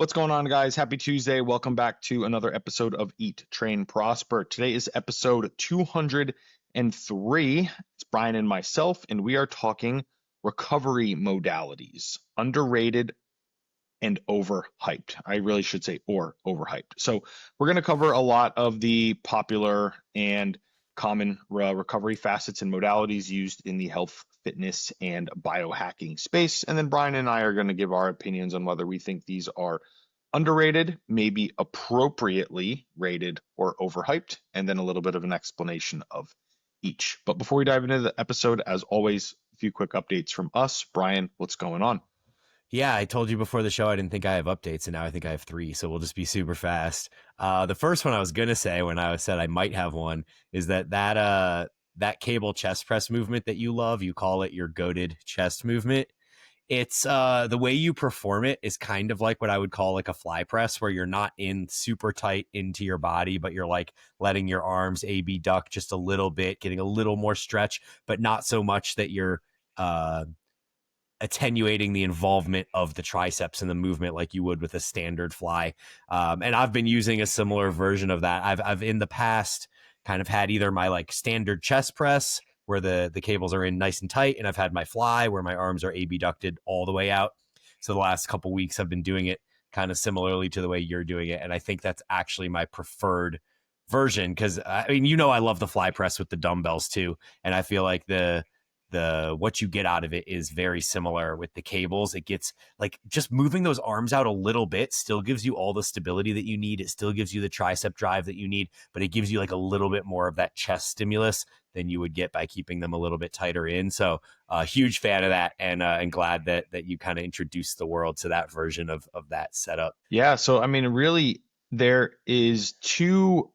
What's going on, guys? Happy Tuesday. Welcome back to another episode of Eat, Train, Prosper. Today is episode 203. It's Brian and myself, and we are talking recovery modalities, underrated and overhyped. I really should say overhyped. So we're going to cover a lot of the popular and common recovery facets and modalities used in the health, fitness, and biohacking space. And then Brian and I are going to give our opinions on whether we think these are underrated, maybe appropriately rated, or overhyped, and then a little bit of an explanation of each. But before we dive into the episode, as always, a few quick updates from us. Brian, what's going on? Yeah, I told you before the show I didn't think I have updates, and now I think I have three, so we'll just be super fast. The first one I was gonna say when I said I might have one is that cable chest press movement that you love, you call it your goated chest movement. It's the way you perform it is kind of like what I would call like a fly press, where you're not in super tight into your body, but you're like letting your arms AB duck just a little bit, getting a little more stretch, but not so much that you're attenuating the involvement of the triceps in the movement like you would with a standard fly. And I've been using a similar version of that. I've in the past kind of had either my like standard chest press where the cables are in nice and tight, and I've had my fly where my arms are abducted all the way out. So the last couple weeks I've been doing it kind of similarly to the way you're doing it. And I think that's actually my preferred version, because I mean, I love the fly press with the dumbbells too. And I feel like the what you get out of it is very similar with the cables. It gets like just moving those arms out a little bit still gives you all the stability that you need. It still gives you the tricep drive that you need, but it gives you like a little bit more of that chest stimulus than you would get by keeping them a little bit tighter in. So huge fan of that, and glad that you kind of introduced the world to that version of that setup. Yeah, so I mean, really, there is two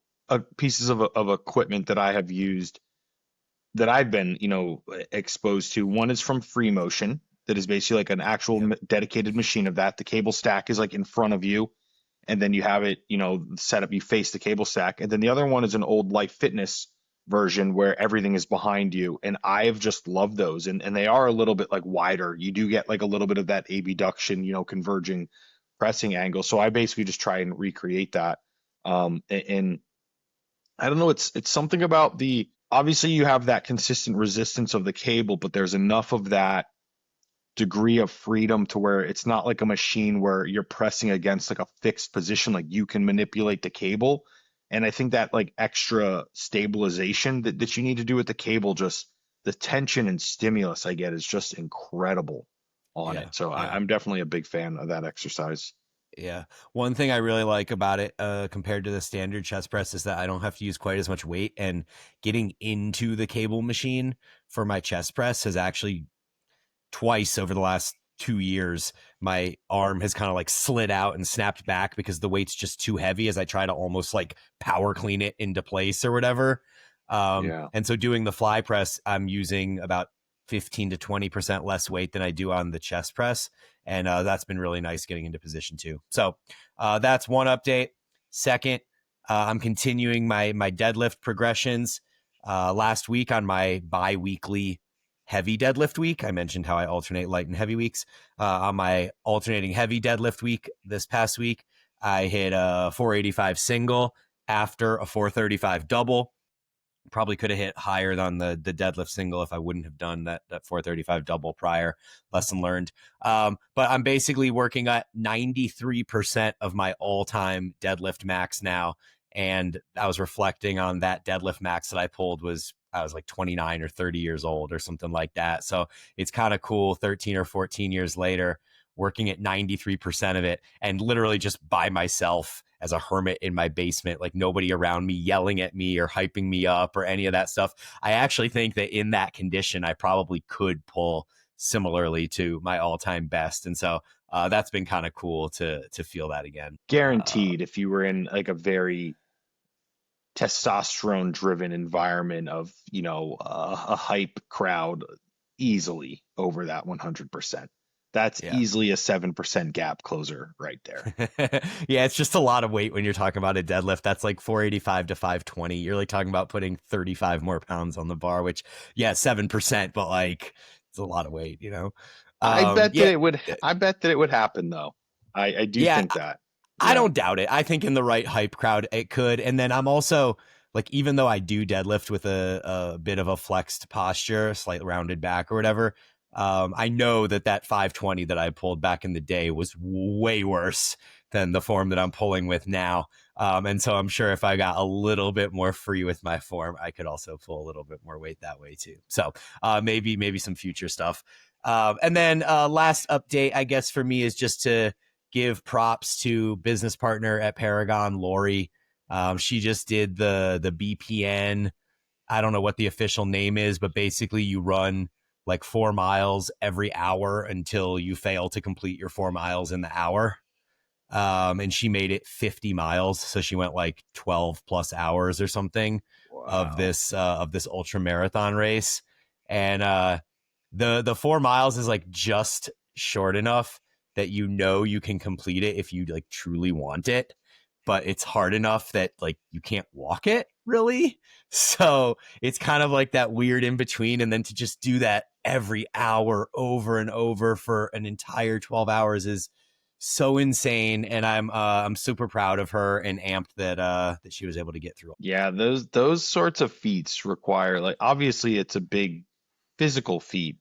pieces of equipment that I have used that I've been, exposed to. One is from Free Motion, that is basically like an actual Yep. dedicated machine of that. The cable stack is like in front of you, and then you have it, set up, you face the cable stack. And then the other one is an old Life Fitness version where everything is behind you. And I've just loved those. And they are a little bit like wider. You do get like a little bit of that abduction, converging pressing angle. So I basically just try and recreate that. And I don't know, it's something about the obviously you have that consistent resistance of the cable, but there's enough of that degree of freedom to where it's not like a machine where you're pressing against like a fixed position, like you can manipulate the cable. And I think that like extra stabilization that you need to do with the cable, just the tension and stimulus I get is just incredible on Yeah. it. So Yeah. I'm definitely a big fan of that exercise. Yeah. One thing I really like about it, compared to the standard chest press, is that I don't have to use quite as much weight, and getting into the cable machine for my chest press has actually twice over the last 2 years, my arm has kind of like slid out and snapped back because the weight's just too heavy as I try to almost like power clean it into place or whatever. Yeah. And so doing the fly press, I'm using about 15 to 20% less weight than I do on the chest press. And that's been really nice getting into position too. So that's one update. Second, I'm continuing my deadlift progressions. Last week on my bi-weekly heavy deadlift week, I mentioned how I alternate light and heavy weeks. On my alternating heavy deadlift week this past week, I hit a 485 single after a 435 double. Probably could have hit higher than the deadlift single if I wouldn't have done that 435 double prior. Lesson learned. But I'm basically working at 93% of my all-time deadlift max now. And I was reflecting on that deadlift max that I pulled I was like 29 or 30 years old or something like that. So it's kind of cool 13 or 14 years later, working at 93% of it, and literally just by myself as a hermit in my basement, like nobody around me yelling at me or hyping me up or any of that stuff. I actually think that in that condition, I probably could pull similarly to my all-time best. And so that's been kind of cool to feel that again. Guaranteed, if you were in like a very testosterone driven environment of, a hype crowd, easily over that 100%. That's Yeah. easily a 7% gap closer right there. Yeah, it's just a lot of weight when you're talking about a deadlift. That's like 485 to 520. You're like talking about putting 35 more pounds on the bar, which, yeah, 7%, but like it's a lot of weight, I bet that Yeah. it would I bet that it would happen though. I do Yeah, think that. I Yeah. don't doubt it. I think in the right hype crowd, it could. And then I'm also like, even though I do deadlift with a bit of a flexed posture, slight rounded back or whatever, I know that 520 that I pulled back in the day was way worse than the form that I'm pulling with now. And so I'm sure if I got a little bit more free with my form, I could also pull a little bit more weight that way too. So maybe some future stuff. And then last update, I guess for me is just to give props to business partner at Paragon, Lori. She just did the BPN. I don't know what the official name is, but basically you run like 4 miles every hour until you fail to complete your 4 miles in the hour. And she made it 50 miles, so she went like 12 plus hours or something Wow. of this ultra marathon race. And the 4 miles is like just short enough that you know you can complete it if you like truly want it, but it's hard enough that like you can't walk it really. So it's kind of like that weird in between, and then to just do that every hour over and over for an entire 12 hours is so insane. And I'm super proud of her and amped that she was able to get through. Yeah, those sorts of feats require, like, obviously it's a big physical feat,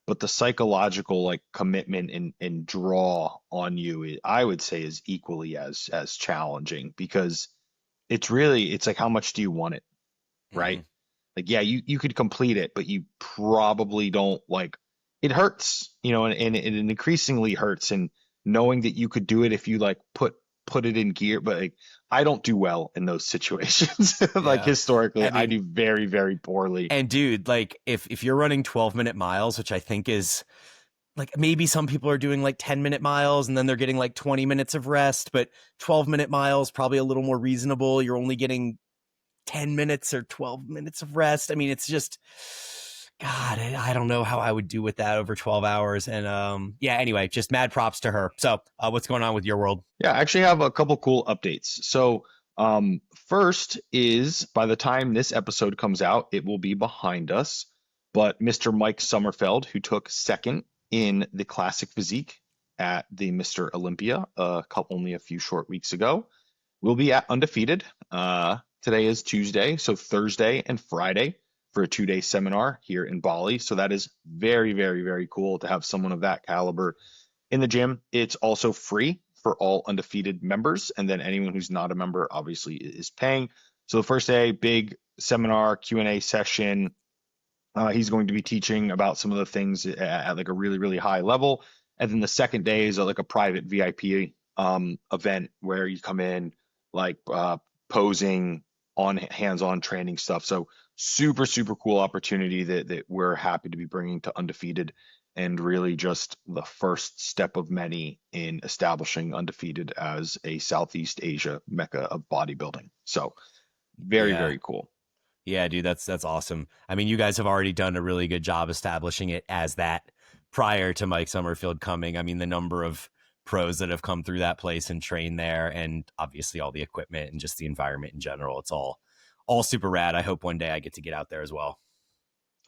but the psychological like commitment and draw on you, I would say, is equally as challenging, because it's like, how much do you want it, right? Mhm. Like, yeah, you could complete it, but you probably don't, like, it hurts, and it increasingly hurts. And knowing that you could do it if you like put it in gear, but like, I don't do well in those situations. Like, Yeah. historically, I I mean, do very, very poorly. and dude, like if you're running 12-minute miles, which I think is like maybe some people are doing like 10-minute miles and then they're getting like 20 minutes of rest, but 12-minute miles probably a little more reasonable. You're only getting 10 minutes or 12 minutes of rest. I mean, it's just God, I don't know how I would do with that over 12 hours. And yeah, anyway, just mad props to her. So, what's going on with your world? Yeah, I actually have a couple cool updates. So, first is, by the time this episode comes out, it will be behind us. But Mr. Mike Sommerfeld, who took second in the classic physique at the Mr. Olympia only a few short weeks ago, will be at undefeated. Today is Tuesday, so Thursday and Friday for a 2-day seminar here in Bali. So that is very, very, very cool to have someone of that caliber in the gym. It's also free for all undefeated members, and then anyone who's not a member obviously is paying. So the first day, big seminar Q&A session. He's going to be teaching about some of the things at like a really, really high level. And then the second day is like a private VIP event where you come in, like, posing on hands-on training stuff. So super, super cool opportunity that we're happy to be bringing to Undefeated, and really just the first step of many in establishing Undefeated as a Southeast Asia mecca of bodybuilding. So very, Yeah. very cool. Yeah, dude, that's awesome. I mean, you guys have already done a really good job establishing it as that prior to Mike Summerfield coming. I mean, the number of pros that have come through that place and trained there, and obviously all the equipment and just the environment in general. It's all super rad. I hope one day I get to get out there as well.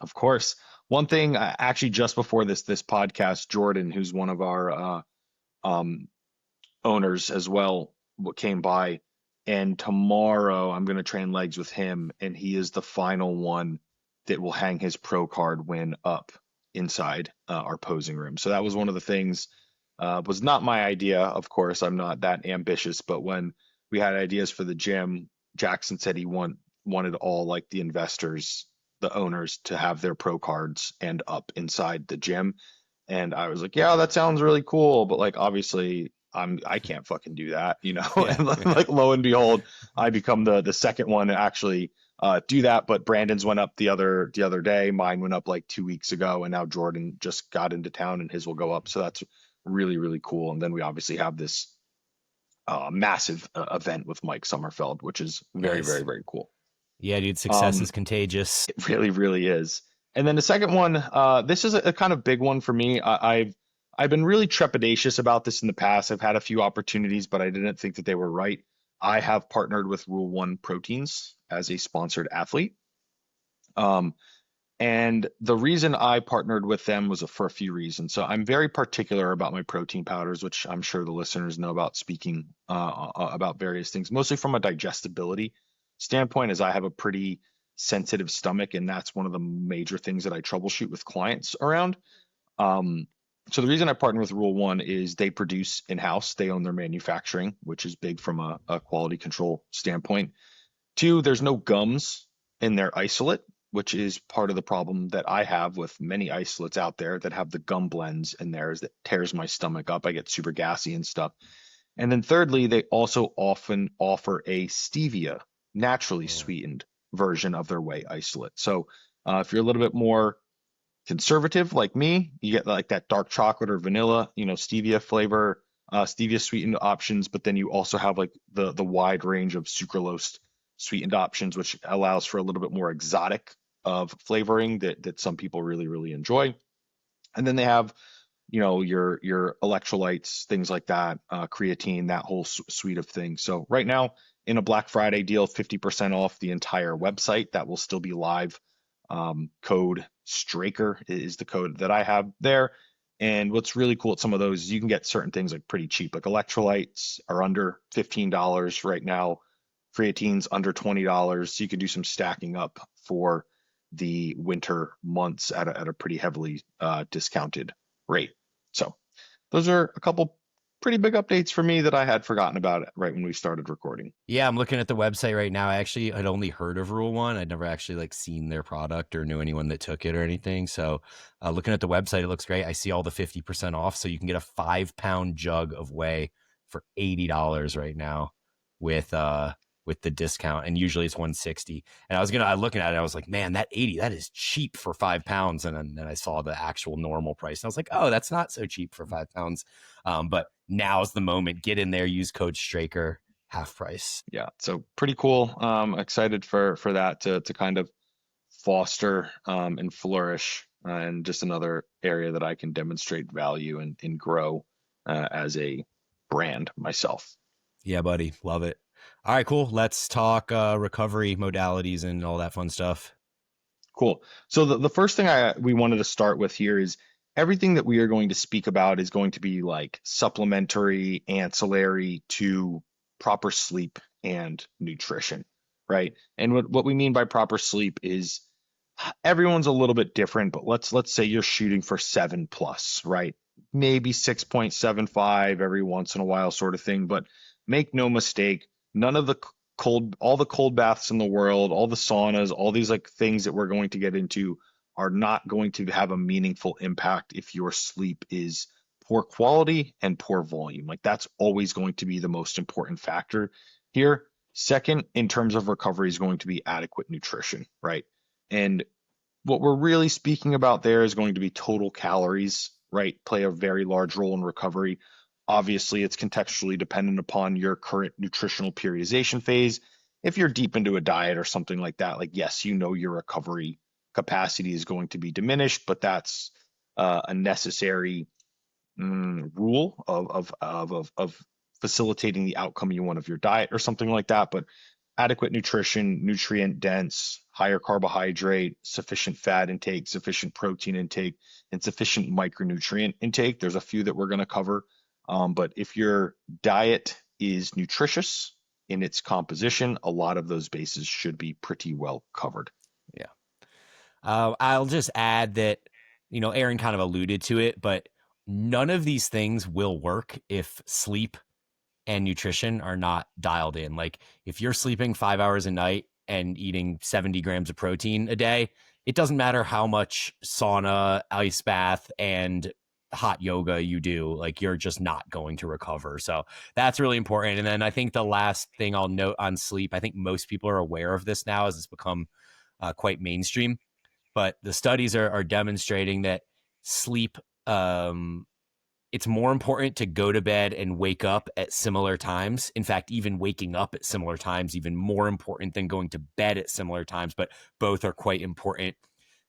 Of course. One thing, actually, just before this podcast, Jordan, who's one of our um, owners as well, came by, and tomorrow I'm going to train legs with him, and he is the final one that will hang his pro card win up inside our posing room. So that was one of the things. Was not my idea, of course. I'm not that ambitious, but when we had ideas for the gym, Jackson said he wanted all, like, the investors, the owners, to have their pro cards end up inside the gym. And I was like, yeah, that sounds really cool, but like, obviously I can't fucking do that, you know. Yeah, And yeah. like, lo and behold, I become the second one to actually do that. But Brandon's went up the other day. Mine went up like 2 weeks ago, and now Jordan just got into town and his will go up. So that's really, really cool. And then we obviously have this massive event with Mike Sommerfeld, which is very, very, Nice. very cool. Yeah, dude, success is Um, contagious. it really, really is. And then the second one, this is a kind of big one for me. I've been really trepidatious about this in the past. I've had a few opportunities, but I didn't think that they were right. I have partnered with Rule One Proteins as a sponsored athlete. Um, And the reason I partnered with them was for a few reasons. So I'm very particular about my protein powders, which I'm sure the listeners know about speaking about various things, mostly from a digestibility standpoint, as I have a pretty sensitive stomach, and that's one of the major things that I troubleshoot with clients around. Um, so the reason I partner with Rule One is they produce in-house, they own their manufacturing, which is big from a quality control standpoint. Two, there's no gums in their isolate, which is part of the problem that I have with many isolates out there that have the gum blends in theirs that tears my stomach up. I get super gassy and stuff. And then thirdly, they also often offer a stevia, naturally Oh. sweetened version of their whey isolate. So if you're a little bit more conservative like me, you get like that dark chocolate or vanilla, stevia flavor, stevia sweetened options, but then you also have like the wide range of sucralose sweetened options, which allows for a little bit more exotic of flavoring that some people really, really enjoy. And then they have, your electrolytes, things like that, creatine, that whole suite of things. So right now in a Black Friday deal, 50% off the entire website. That will still be live. Code Straker is the code that I have there. And what's really cool at some of those is you can get certain things like pretty cheap. Like electrolytes are under $15 right now. Creatine's under $20. So you could do some stacking up for the winter months at a pretty heavily discounted rate. So those are a couple pretty big updates for me that I had forgotten about right when we started recording. Yeah, I'm looking at the website right now. I actually had only heard of Rule One. I'd never actually like seen their product or knew anyone that took it or anything. So looking at the website, it looks great. I see all the 50% off. So you can get a 5-pound jug of whey for $80 right now with the discount. And usually it's 160. And I looking at it, I was like, man, that 80, that is cheap for 5 pounds. And then I saw the actual normal price. And I was like, oh, that's not so cheap for 5 pounds. But now's the moment. Get in there, use code Straker, half price. Yeah, so pretty cool. Excited for that to kind of foster and flourish, and just another area that I can demonstrate value and grow as a brand myself. Yeah, buddy. Love it. All right, cool. Let's talk recovery modalities and all that fun stuff. Cool. So the first thing we wanted to start with here is everything that we are going to speak about is going to be like supplementary, ancillary to proper sleep and nutrition, right? And what we mean by proper sleep is everyone's a little bit different, but let's say you're shooting for 7 plus, right? Maybe 6.75 every once in a while sort of thing, but make no mistake, none of the all the cold baths in the world, all the saunas, all these like things that we're going to get into are not going to have a meaningful impact if your sleep is poor quality and poor volume. Like that's always going to be the most important factor here. Second, in terms of recovery, is going to be adequate nutrition, right? And what we're really speaking about there is going to be total calories, right? Play a very large role in recovery. Obviously, it's contextually dependent upon your current nutritional periodization phase. If you're deep into a diet or something like that, like yes, your recovery capacity is going to be diminished, but that's a necessary rule of facilitating the outcome you want of your diet or something like that. But adequate nutrition, nutrient dense, higher carbohydrate, sufficient fat intake, sufficient protein intake, and sufficient micronutrient intake. There's a few that we're going to cover. But if your diet is nutritious in its composition, a lot of those bases should be pretty well covered. Yeah. I'll just add that, Aaron kind of alluded to it, but none of these things will work if sleep and nutrition are not dialed in. Like if you're sleeping 5 hours a night and eating 70 grams of protein a day, it doesn't matter how much sauna, ice bath, and hot yoga you do, like you're just not going to recover. So that's really important. And then I think the last thing I'll note on sleep, I think most people are aware of this now as it's become quite mainstream, but the studies are demonstrating that sleep, it's more important to go to bed and wake up at similar times. In fact, even waking up at similar times, even more important than going to bed at similar times, but both are quite important.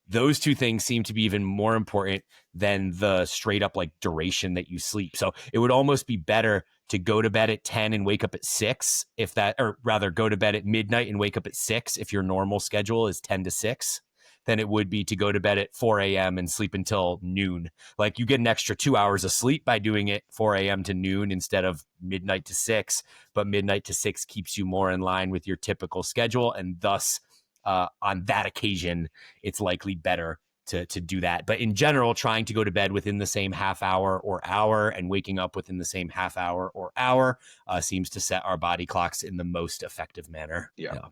Those two things seem to be even more important than the straight up like duration that you sleep. So it would almost be better to go to bed at 10 and wake up at 6 or rather go to bed at midnight and wake up at 6 if your normal schedule is 10 to 6, than it would be to go to bed at 4 a.m. and sleep until noon. Like you get an extra 2 hours of sleep by doing it 4 a.m. to noon instead of midnight to 6, but midnight to 6 keeps you more in line with your typical schedule. And thus, on that occasion, it's likely better to do that. But in general, trying to go to bed within the same half hour or hour and waking up within the same half hour or hour seems to set our body clocks in the most effective manner. Yeah. All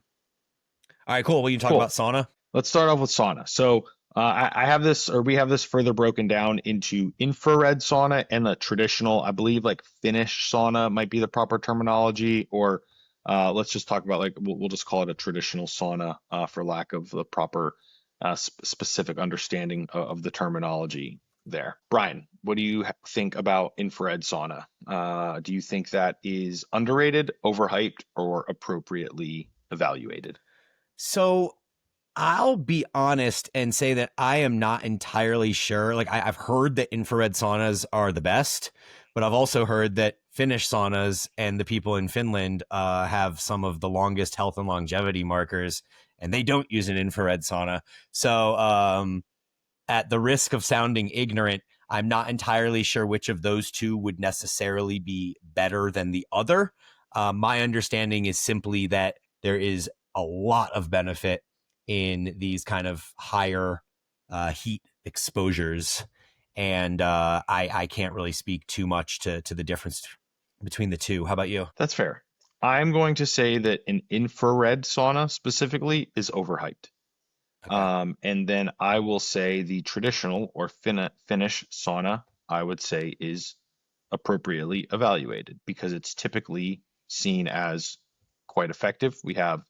right, cool. Well, you talk about Cool. sauna. Let's start off with sauna. So I have this, or we have this further broken down into infrared sauna and the traditional, I believe, like Finnish sauna might be the proper terminology, or let's just talk about like we'll just call it a traditional sauna for lack of the proper specific understanding of the terminology there. Brian, what do you think about infrared sauna? Do you think that is underrated, overhyped, or appropriately evaluated? So I'll be honest and say that I am not entirely sure. Like I've heard that infrared saunas are the best, but I've also heard that Finnish saunas and the people in Finland have some of the longest health and longevity markers, and they don't use an infrared sauna. So at the risk of sounding ignorant, I'm not entirely sure which of those two would necessarily be better than the other. My understanding is simply that there is a lot of benefit in these kind of higher heat exposures. And I can't really speak too much to the difference between the two. How about you? That's fair. I'm going to say that an infrared sauna specifically is overhyped. Okay. And then I will say the traditional or Finnish sauna, I would say, is appropriately evaluated because it's typically seen as quite effective. We have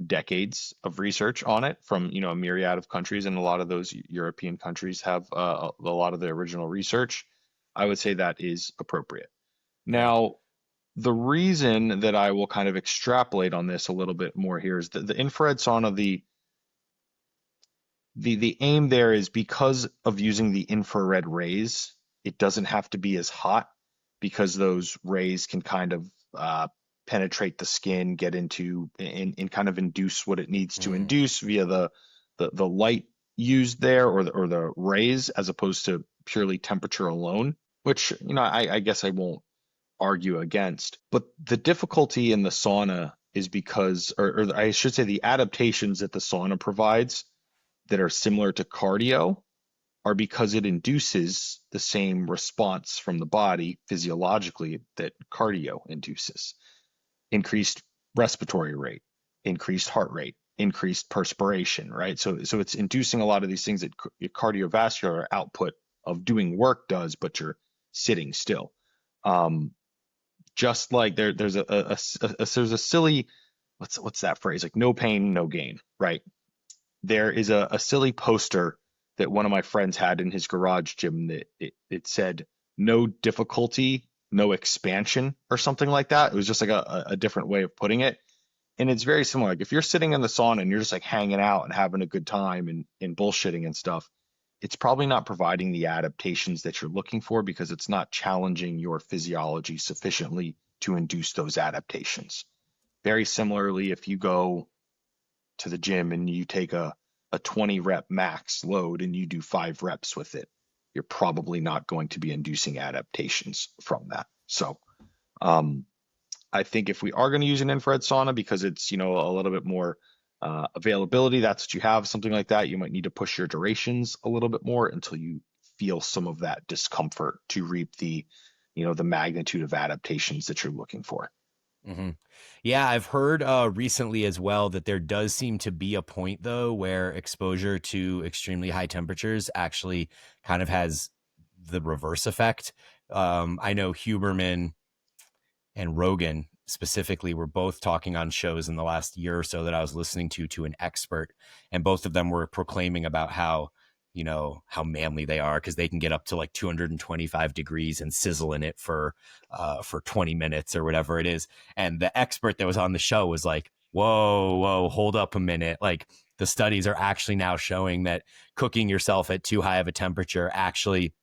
decades of research on it from a myriad of countries, and a lot of those European countries have a lot of the original research. I would say that is appropriate. Yeah. Now, the reason that I will kind of extrapolate on this a little bit more here is the infrared sauna, the aim there is because of using the infrared rays, it doesn't have to be as hot because those rays can kind of penetrate the skin, get into and kind of induce what it needs to Mm. induce via the light used there or the rays as opposed to purely temperature alone, which I guess I won't argue against. But the difficulty in the sauna is because, or I should say, the adaptations that the sauna provides that are similar to cardio are because it induces the same response from the body physiologically that cardio induces. Increased respiratory rate, increased heart rate, increased perspiration, right? So it's inducing a lot of these things that your cardiovascular output of doing work does, but you're sitting still. Um, just like there's a silly what's that phrase, like no pain no gain, right? There is a silly poster that one of my friends had in his garage gym that it said no difficulty, no expansion or something like that. It was just like a different way of putting it. And it's very similar. Like if you're sitting in the sauna and you're just like hanging out and having a good time and bullshitting and stuff, it's probably not providing the adaptations that you're looking for because it's not challenging your physiology sufficiently to induce those adaptations. Very similarly, if you go to the gym and you take a 20 rep max load and you do 5 reps with it, you're probably not going to be inducing adaptations from that. So I think if we are going to use an infrared sauna because it's, a little bit more availability, that's what you have, something like that, you might need to push your durations a little bit more until you feel some of that discomfort to reap the magnitude of adaptations that you're looking for. Mm-hmm. Yeah, I've heard recently as well that there does seem to be a point, though, where exposure to extremely high temperatures actually kind of has the reverse effect. I know Huberman and Rogan specifically were both talking on shows in the last year or so that I was listening to an expert, and both of them were proclaiming about how manly they are because they can get up to like 225 degrees and sizzle in it for 20 minutes or whatever it is. And the expert that was on the show was like, whoa, hold up a minute. Like the studies are actually now showing that cooking yourself at too high of a temperature actually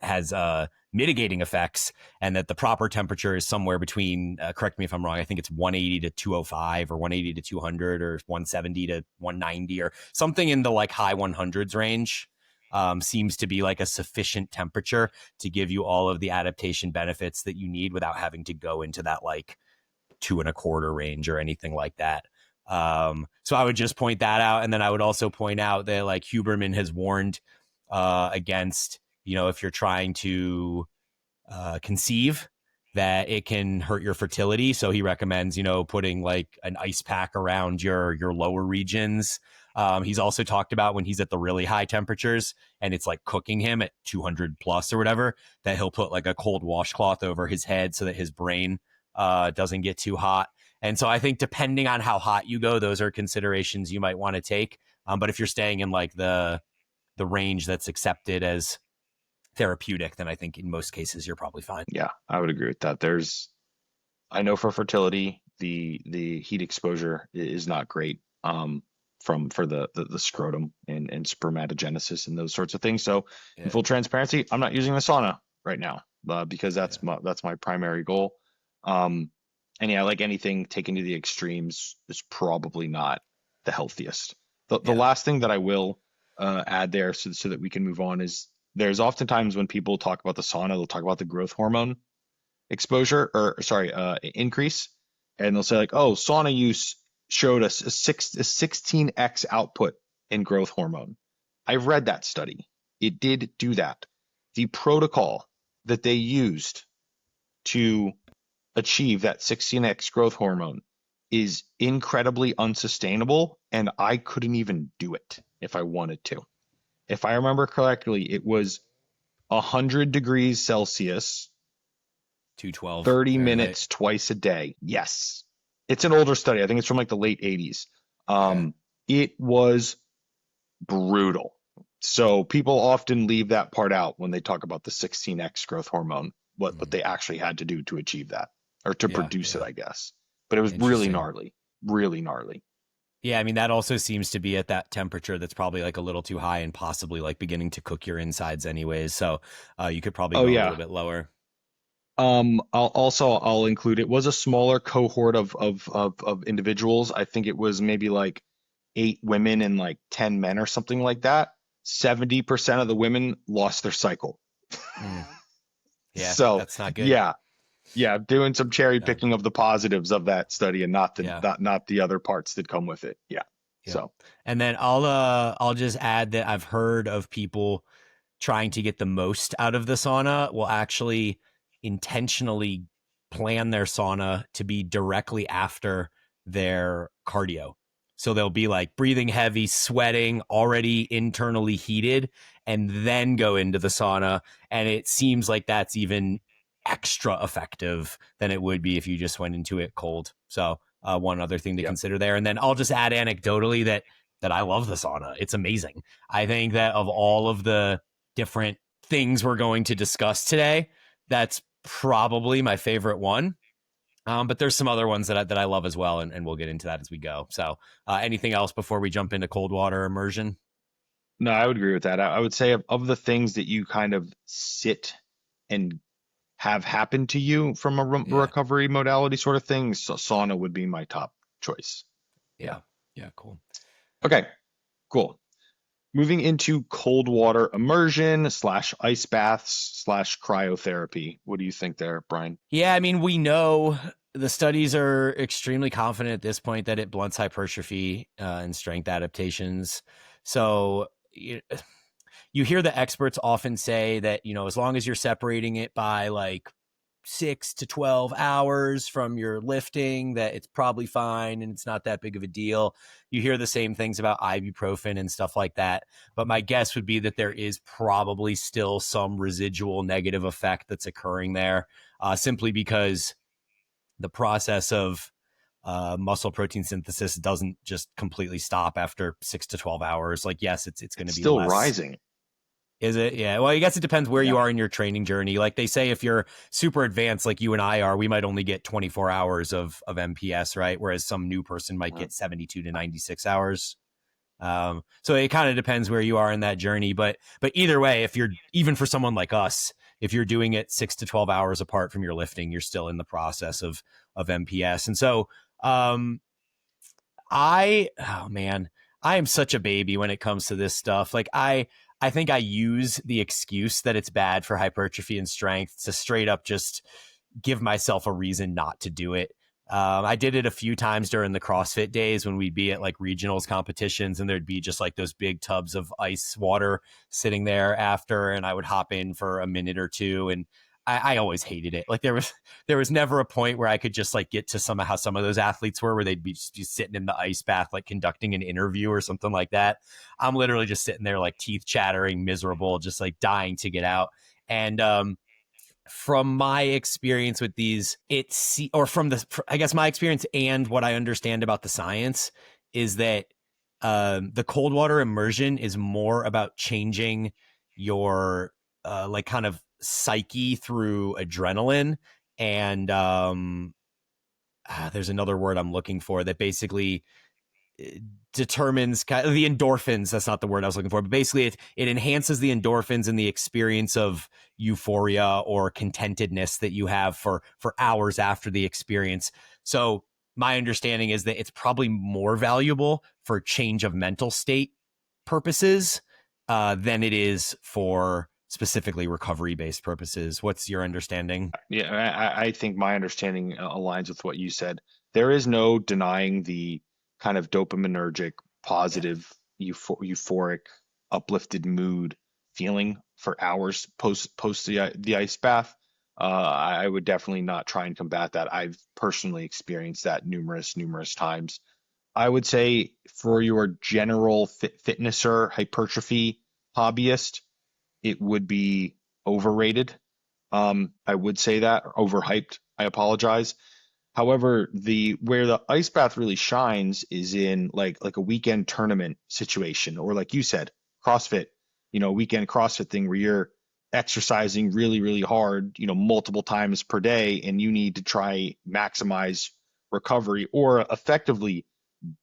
has mitigating effects, and that the proper temperature is somewhere between, correct me if I'm wrong, I think it's 180 to 205 or 180 to 200 or 170 to 190 or something in the like high 100s range. Seems to be like a sufficient temperature to give you all of the adaptation benefits that you need without having to go into that like 2.25 range or anything like that. So I would just point that out. And then I would also point out that like Huberman has warned against, if you're trying to conceive, that it can hurt your fertility. So he recommends, putting like an ice pack around your lower regions. He's also talked about when he's at the really high temperatures and it's like cooking him at 200 plus or whatever, that he'll put like a cold washcloth over his head so that his brain doesn't get too hot. And so I think depending on how hot you go, those are considerations you might want to take. But if you're staying in like the range that's accepted as therapeutic, then I think in most cases you're probably fine. Yeah, I would agree with that. I know for fertility, the heat exposure is not great for the scrotum and spermatogenesis and those sorts of things. So in full transparency, I'm not using the sauna right now because that's my primary goal. And yeah, like anything taken to the extremes is probably not the healthiest. The last thing that I will add there so that we can move on is there's oftentimes when people talk about the sauna, they'll talk about the growth hormone exposure increase. And they'll say like, oh, sauna use showed us a 16x output in growth hormone. I've read that study. It did do that. The protocol that they used to achieve that 16x growth hormone is incredibly unsustainable, and I couldn't even do it if I wanted to. If I remember correctly, it was 100 degrees Celsius, 212, 30 minutes twice a day. Yes. It's an older study. I think it's from like the late 80s. It was brutal. So people often leave that part out when they talk about the 16x growth hormone, what they actually had to do to achieve that or to produce it, I guess. But it was really gnarly, really gnarly. Yeah, I mean, that also seems to be at that temperature that's probably like a little too high and possibly like beginning to cook your insides anyways. So you could probably go a little bit lower. I'll include, it was a smaller cohort of individuals. I think it was maybe like 8 women and like 10 men or something like that. 70% of the women lost their cycle. Yeah, so that's not good. Yeah, doing some cherry picking of the positives of that study and not the other parts that come with it. Yeah. So, and then I'll just add that I've heard of people trying to get the most out of the sauna will actually intentionally plan their sauna to be directly after their cardio. So they'll be like breathing heavy, sweating, already internally heated, and then go into the sauna. And it seems like that's even extra effective than it would be if you just went into it cold. So one other thing to consider there. And then I'll just add anecdotally that I love the sauna. It's amazing. I think that of all of the different things we're going to discuss today, that's probably my favorite one. But there's some other ones that I love as well, and we'll get into that as we go. So anything else before we jump into cold water immersion? No, I would agree with that. I would say of the things that you kind of sit and have happened to you from a recovery modality sort of thing, so sauna would be my top choice. Yeah, cool. Okay, cool. Moving into cold water immersion / ice baths / cryotherapy. What do you think there, Brian? Yeah, I mean, we know the studies are extremely confident at this point that it blunts hypertrophy and strength adaptations. So you hear the experts often say that, as long as you're separating it by like 6 to 12 hours from your lifting, that it's probably fine and it's not that big of a deal. You hear the same things about ibuprofen and stuff like that. But my guess would be that there is probably still some residual negative effect that's occurring there, simply because the process of muscle protein synthesis doesn't just completely stop after 6 to 12 hours. Like, yes, it's going to be still less rising. Is it? Yeah. Well, I guess it depends where you are in your training journey. Like they say, if you're super advanced, like you and I are, we might only get 24 hours of MPS, right? Whereas some new person might get 72 to 96 hours. So it kind of depends where you are in that journey. But either way, if you're, even for someone like us, if you're doing it 6 to 12 hours apart from your lifting, you're still in the process of MPS. And so, oh man, I am such a baby when it comes to this stuff. Like I think I use the excuse that it's bad for hypertrophy and strength to straight up just give myself a reason not to do it. I did it a few times during the CrossFit days when we'd be at like regionals competitions and there'd be just like those big tubs of ice water sitting there after, and I would hop in for a minute or two. And I always hated it. Like there was never a point where I could just like get to how some of those athletes were, where they'd be just be sitting in the ice bath, like conducting an interview or something like that. I'm literally just sitting there, like teeth chattering, miserable, just like dying to get out. And from my experience with these, I guess my experience and what I understand about the science is that the cold water immersion is more about changing your like kind of psyche through adrenaline. And there's another word I'm looking for that basically determines kind of the endorphins. That's not the word I was looking for, but basically it enhances the endorphins and the experience of euphoria or contentedness that you have for hours after the experience. So my understanding is that it's probably more valuable for change of mental state purposes than it is for specifically recovery based purposes. What's your understanding? Yeah, I think my understanding aligns with what you said. There is no denying the kind of dopaminergic, Yeah. positive, euphoric, uplifted mood feeling for hours post the ice bath. I would definitely not try and combat that. I've personally experienced that numerous times. I would say for your general fitnesser, hypertrophy hobbyist, it would be overrated. I would say that, or overhyped. I apologize. However, the where the ice bath really shines is in like a weekend tournament situation, or like you said, CrossFit, weekend CrossFit thing where you're exercising really hard, multiple times per day, and you need to try maximize recovery or effectively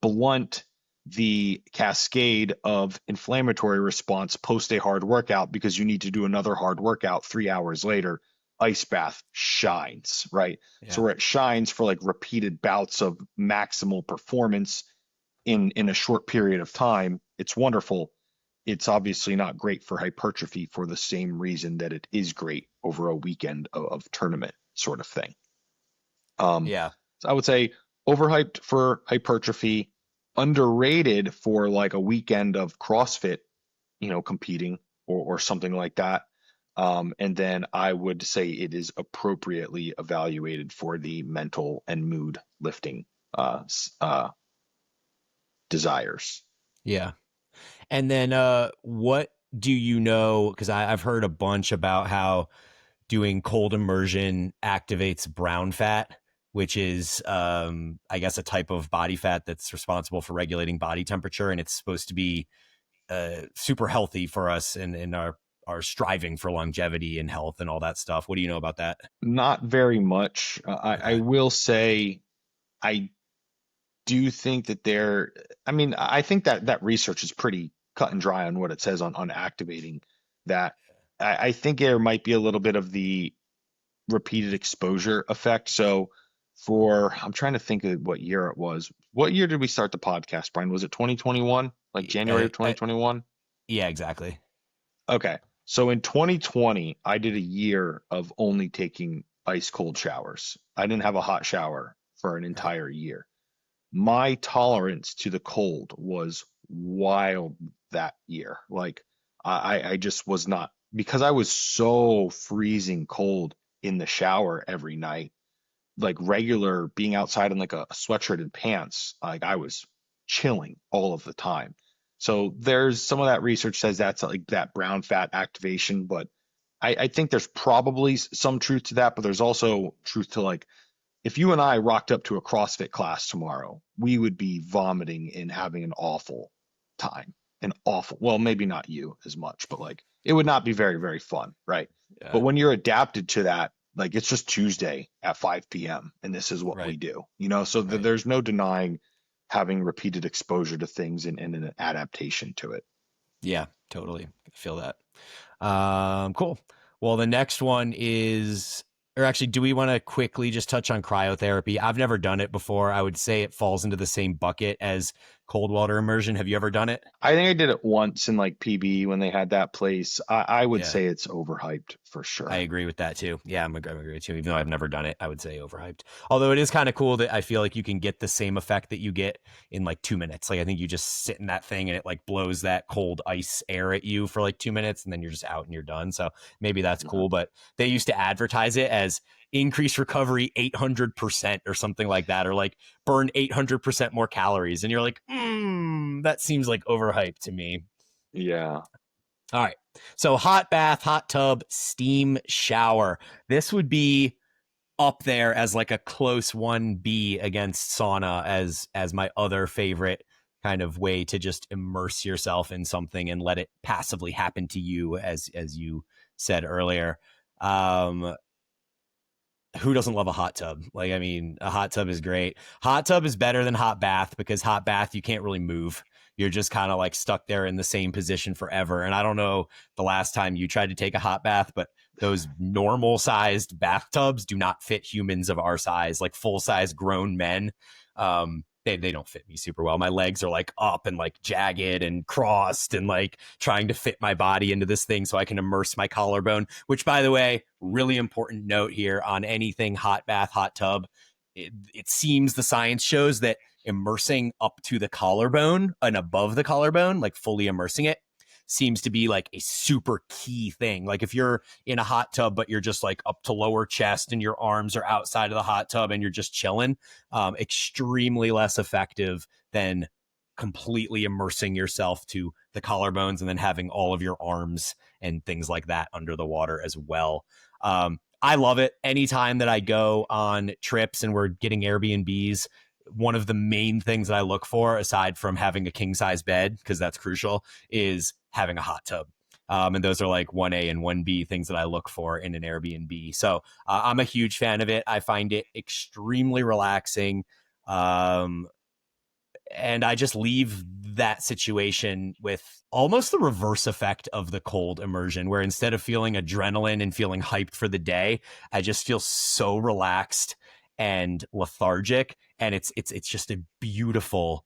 blunt the cascade of inflammatory response post a hard workout because you need to do another hard workout 3 hours later. Ice bath shines, right? So Yeah. where it shines for like repeated bouts of maximal performance in a short period of time, it's wonderful. It's obviously not great for hypertrophy for the same reason that it is great over a weekend of tournament sort of thing. Yeah. So I would say overhyped for hypertrophy, underrated for like a weekend of CrossFit, competing or something like that. And then I would say it is appropriately evaluated for the mental and mood lifting desires. Yeah. And then what do you know? Because I've heard a bunch about how doing cold immersion activates brown fat, which is, I guess, a type of body fat that's responsible for regulating body temperature. And it's supposed to be super healthy for us in our striving for longevity and health and all that stuff. What do you know about that? Not very much. I Okay. will say I do think that I mean, I think that research is pretty cut and dry on what it says on activating that. I think there might be a little bit of the repeated exposure effect. So I'm trying to think of what year it was. What year did we start the podcast, Brian? Was it 2021? Like January of 2021? Yeah, exactly. Okay. So in 2020, I did a year of only taking ice cold showers. I didn't have a hot shower for an Right. entire year. My tolerance to the cold was wild that year. Like I just was not, because I was so freezing cold in the shower every night, like regular being outside in like a sweatshirt and pants, like I was chilling all of the time. So there's some of that research says that's like that brown fat activation, but I think there's probably some truth to that, but there's also truth to like if you and I rocked up to a CrossFit class tomorrow, we would be vomiting and having an awful time. An awful, well, maybe not you as much, but like it would not be very fun, right? But Yeah. when you're adapted to that, like it's just Tuesday at 5 p.m. and this is what we Right. do, so Right. there's no denying having repeated exposure to things and an adaptation to it. Yeah, totally. I feel that. Cool. Well, the next one is, or actually, do we want to quickly just touch on cryotherapy? I've never done it before. I would say it falls into the same bucket as cold water immersion. Have you ever done it? I think I did it once in like PB when they had that place. I would Yeah. say it's overhyped for I sure. agree with that too. Yeah, I'm agree with you. Even though I've never done it, I would say overhyped. Although it is kind of cool that I feel like you can get the same effect that you get in like 2 minutes. Like I think you just sit in that thing and it like blows that cold ice air at you for like 2 minutes and then you're just out and you're done. So maybe that's Uh-huh. cool. But they used to advertise it as increased recovery 800% or something like that, or like burn 800% more calories. And you're like, that seems like overhyped to me. Yeah. All right. So hot bath, hot tub, steam shower. This would be up there as like a close 1B against sauna as my other favorite kind of way to just immerse yourself in something and let it passively happen to you as you said earlier. Um who doesn't love a hot tub? Like, I mean, a hot tub is great. Hot tub is better than hot bath because hot bath, you can't really move. You're just kind of like stuck there in the same position forever. And I don't know the last time you tried to take a hot bath, but those normal sized bathtubs do not fit humans of our size, like full size grown men. They don't fit me super well. My legs are like up and like jagged and crossed and like trying to fit my body into this thing so I can immerse my collarbone, which by the way, really important note here on anything hot bath, hot tub. It seems the science shows that immersing up to the collarbone and above the collarbone, like fully immersing it, seems to be like a super key thing. Like if you're in a hot tub, but you're just like up to lower chest and your arms are outside of the hot tub and you're just chilling, extremely less effective than completely immersing yourself to the collarbones and then having all of your arms and things like that under the water as well. I love it. Anytime that I go on trips and we're getting Airbnbs, one of the main things that I look for, aside from having a king size bed, because that's crucial, is having a hot tub. And those are like 1A and 1B things that I look for in an Airbnb. So I'm a huge fan of it. I find it extremely relaxing. Um, and I just leave that situation with almost the reverse effect of the cold immersion, where instead of feeling adrenaline and feeling hyped for the day, I just feel so relaxed and lethargic. And it's just a beautiful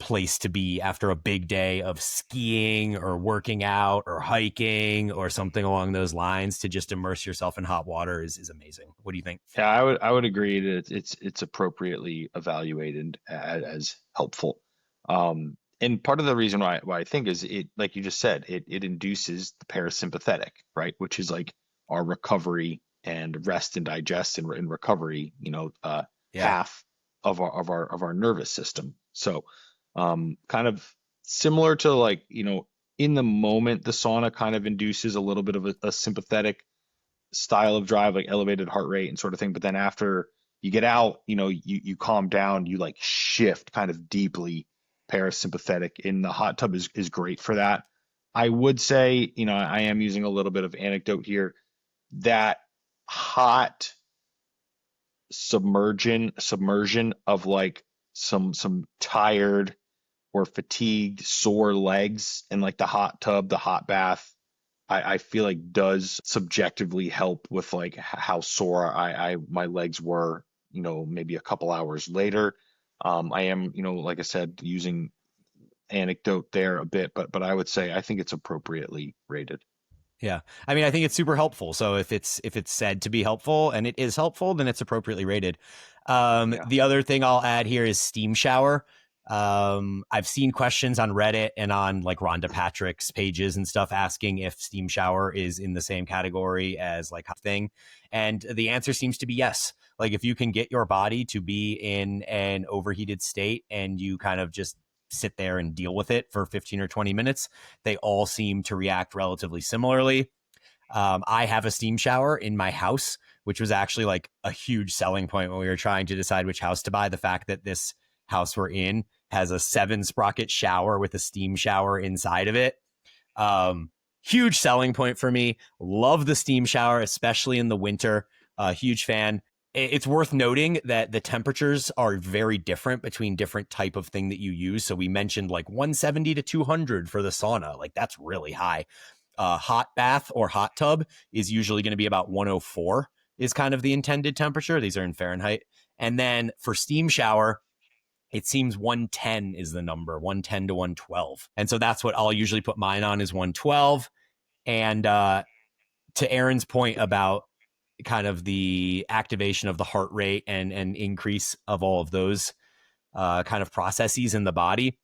place to be after a big day of skiing or working out or hiking or something along those lines. To just immerse yourself in hot water is amazing. What do you think? Yeah, I would agree that it's appropriately evaluated as helpful. And part of the reason why I think is it, like you just said, it induces the parasympathetic, right? Which is like our recovery and rest and digest and recovery, Yeah. half of our nervous system. So, kind of similar to like, in the moment, the sauna kind of induces a little bit of a sympathetic style of drive, like elevated heart rate and sort of thing. But then after you get out, you calm down, you like shift kind of deeply parasympathetic. And the hot tub is great for that. I would say, I am using a little bit of anecdote here that hot submersion of like some tired or fatigued, sore legs in like the hot tub, the hot bath, I feel like does subjectively help with like how sore my legs were, maybe a couple hours later. I am, like I said, using anecdote there a bit, but I would say I think it's appropriately rated. Yeah. I mean, I think it's super helpful. So if it's said to be helpful and it is helpful, then it's appropriately rated. Yeah. The other thing I'll add here is steam shower. I've seen questions on Reddit and on like Rhonda Patrick's pages and stuff asking if steam shower is in the same category as like hot thing. And the answer seems to be yes. Like if you can get your body to be in an overheated state and you kind of just sit there and deal with it for 15 or 20 minutes, they all seem to react relatively similarly. I have a steam shower in my house, which was actually like a huge selling point when we were trying to decide which house to buy. The fact that this house we're in has a 7 sprocket shower with a steam shower inside of it. Huge selling point for me. Love the steam shower, especially in the winter. Huge fan. It's worth noting that the temperatures are very different between different type of thing that you use. So we mentioned like 170 to 200 for the sauna. Like that's really high. hot bath or hot tub is usually going to be about 104 is kind of the intended temperature. These are in Fahrenheit. And then for steam shower, it seems 110 is the number, 110 to 112. And so that's what I'll usually put mine on is 112. And to Aaron's point about kind of the activation of the heart rate and increase of all of those kind of processes in the body,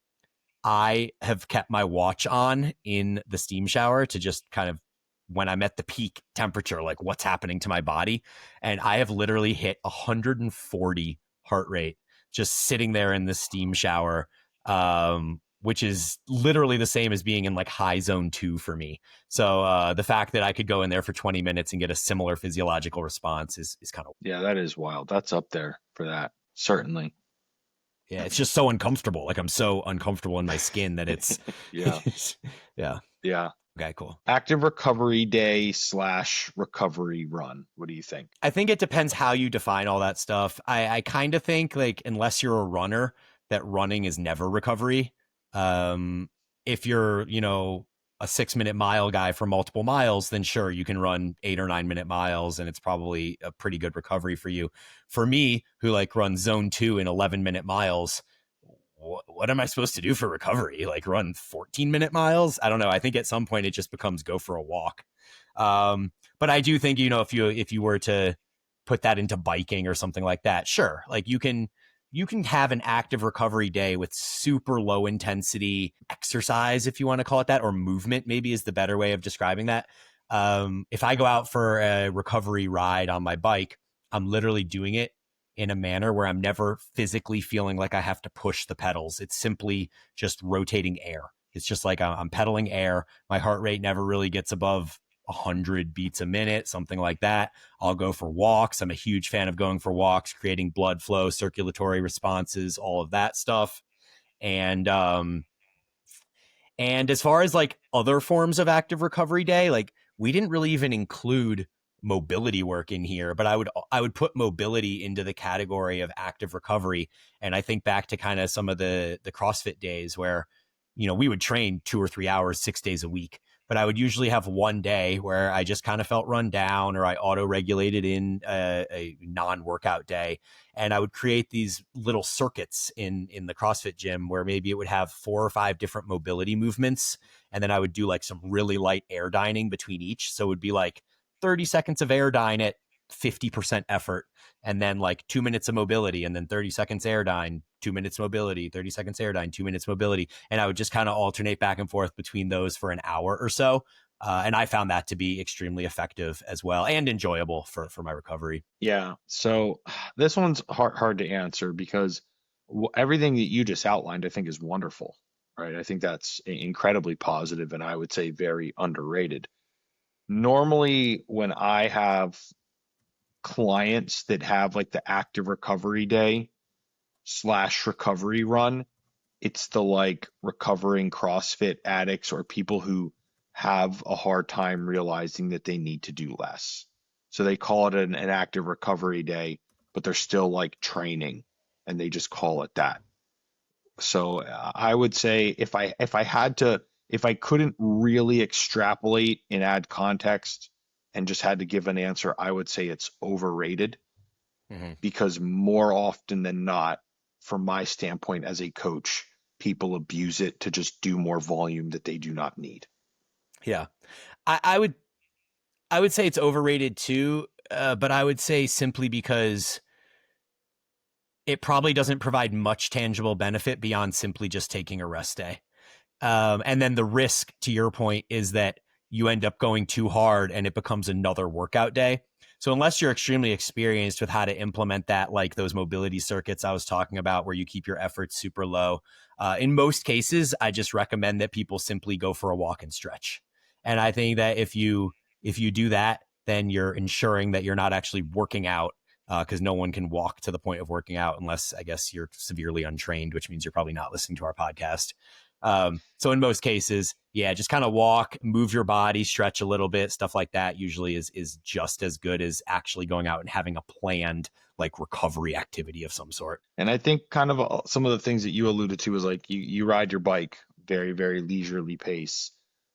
I have kept my watch on in the steam shower to just kind of when I'm at the peak temperature, like what's happening to my body. And I have literally hit 140 heart rate just sitting there in the steam shower, which is literally the same as being in like high zone 2 for me. So the fact that I could go in there for 20 minutes and get a similar physiological response is kind of, Yeah, that is wild. That's up there for that. Certainly. yeah, it's just so uncomfortable. Like I'm so uncomfortable in my skin that it's, Yeah. yeah. Yeah. Okay, cool. Active recovery day / recovery run. What do you think? I think it depends how you define all that stuff. I kind of think like unless you're a runner, that running is never recovery. If you're, you know, a 6-minute mile guy for multiple miles, then sure, you can run 8 or 9-minute miles and it's probably a pretty good recovery for you. For me, who like runs zone 2 in 11-minute miles, what am I supposed to do for recovery? Like run 14-minute miles? I don't know. I think at some point it just becomes go for a walk. But I do think, you know, if you were to put that into biking or something like that, sure. Like you can have an active recovery day with super low intensity exercise, if you want to call it that, or movement maybe is the better way of describing that. If I go out for a recovery ride on my bike, I'm literally doing it in a manner where I'm never physically feeling like I have to push the pedals. It's simply just rotating air. It's just like I'm pedaling air. My heart rate never really gets above 100 beats a minute, something like that. I'll go for walks. I'm a huge fan of going for walks, creating blood flow, circulatory responses, all of that stuff. And as far as like other forms of active recovery day, like we didn't really even include mobility work in here, but I would put mobility into the category of active recovery. And I think back to kind of some of the CrossFit days where, you know, we would train 2 or 3 hours, 6 days a week, but I would usually have one day where I just kind of felt run down or I auto regulated in a non-workout day. And I would create these little circuits in the CrossFit gym where maybe it would have 4 or 5 different mobility movements. And then I would do like some really light air dining between each. So it would be like 30 seconds of air dine at 50% effort, and then like 2 minutes of mobility, and then 30 seconds air dine, 2 minutes mobility, 30 seconds air dine, 2 minutes mobility. And I would just kind of alternate back and forth between those for an hour or so. And I found that to be extremely effective as well and enjoyable for my recovery. Yeah. So this one's hard to answer because everything that you just outlined, I think, is wonderful, right? I think that's incredibly positive and I would say very underrated. Normally, when I have clients that have like the active recovery day / recovery run, it's the like recovering CrossFit addicts or people who have a hard time realizing that they need to do less. So they call it an active recovery day, but they're still like training and they just call it that. So I would say if I couldn't really extrapolate and add context and just had to give an answer, I would say it's overrated because more often than not, from my standpoint as a coach, people abuse it to just do more volume that they do not need. Yeah. I would say it's overrated too, but I would say simply because it probably doesn't provide much tangible benefit beyond simply just taking a rest day. And then the risk, to your point, is that you end up going too hard and it becomes another workout day. So unless you're extremely experienced with how to implement that, like those mobility circuits I was talking about, where you keep your efforts super low, in most cases, I just recommend that people simply go for a walk and stretch. And I think that if you do that, then you're ensuring that you're not actually working out, because no one can walk to the point of working out unless, I guess, you're severely untrained, which means you're probably not listening to our podcast. So in most cases, yeah, just kind of walk, move your body, stretch a little bit, stuff like that usually is just as good as actually going out and having a planned like recovery activity of some sort. And I think kind of some of the things that you alluded to is like you ride your bike very, very leisurely pace.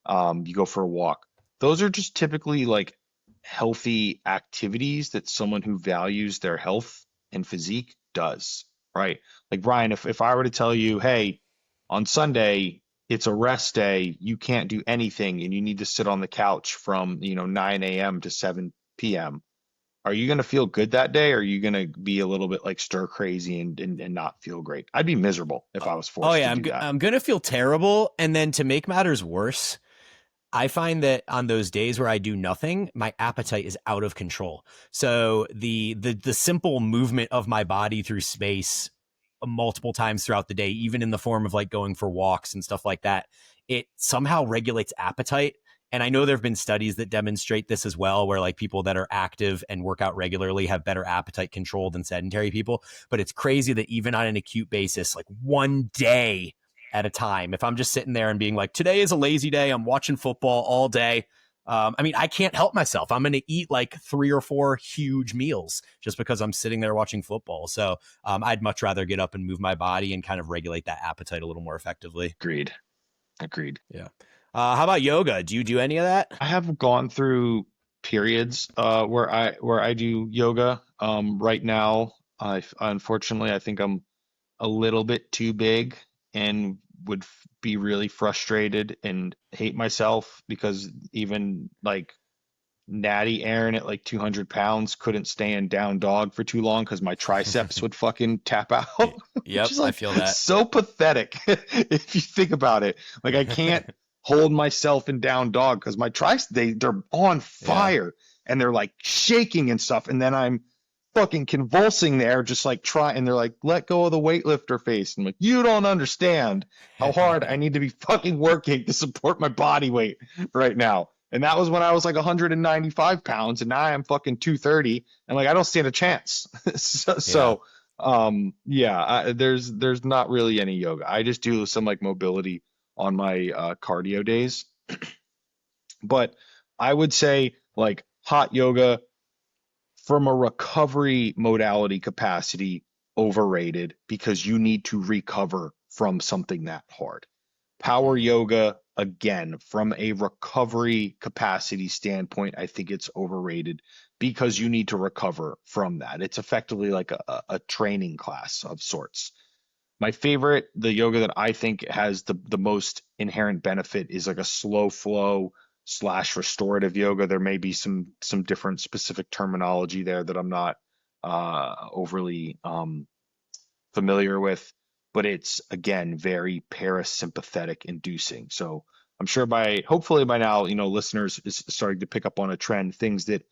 You go for a walk. Those are just typically like healthy activities that someone who values their health and physique does, right? Like Brian, if I were to tell you, hey, on Sunday it's a rest day, you can't do anything and you need to sit on the couch from, 9 a.m. to 7 p.m. Are you going to feel good that day, or are you going to be a little bit like stir crazy and not feel great? I'd be miserable if I was Oh forced yeah, to do that. I'm gonna feel terrible, and then to make matters worse, I find that on those days where I do nothing, my appetite is out of control. So the simple movement of my body through space multiple times throughout the day, even in the form of like going for walks and stuff like that, it somehow regulates appetite. And I know there have been studies that demonstrate this as well, where like people that are active and work out regularly have better appetite control than sedentary people. But it's crazy that even on an acute basis, like one day at a time, if I'm just sitting there and being like, today is a lazy day, I'm watching football all day. I mean, I can't help myself. I'm going to eat like 3 or 4 huge meals just because I'm sitting there watching football. So I'd much rather get up and move my body and kind of regulate that appetite a little more effectively. Agreed. Agreed. Yeah. How about yoga? Do you do any of that? I have gone through periods where I do yoga. Right now, unfortunately I think I'm a little bit too big and would be really frustrated and hate myself because even like natty Aaron at like 200 pounds couldn't stay in down dog for too long because my triceps would fucking tap out, which Yep, is I like feel that. so pathetic if you think about it. Like I can't hold myself in down dog because my triceps they're on Yeah. fire and they're like shaking and stuff, and then I'm fucking convulsing there, just like and they're like, let go of the weightlifter face. I'm like, you don't understand how hard I need to be fucking working to support my body weight right now. And that was when I was like 195 pounds, and now I'm fucking 230, and like I don't stand a chance. so, Yeah. so yeah, there's not really any yoga. I just do some like mobility on my cardio days. But I would say like hot yoga from a recovery modality capacity, overrated because you need to recover from something that hard. Power Mhm. yoga, again, from a recovery capacity standpoint, I think it's overrated because you need to recover from that. It's effectively like a training class of sorts. My favorite, the yoga that I think has the most inherent benefit is like a slow flow slash restorative yoga. There may be some different specific terminology there that I'm not overly familiar with, but it's again very parasympathetic inducing. So I'm sure hopefully by now, listeners is starting to pick up on a trend, things that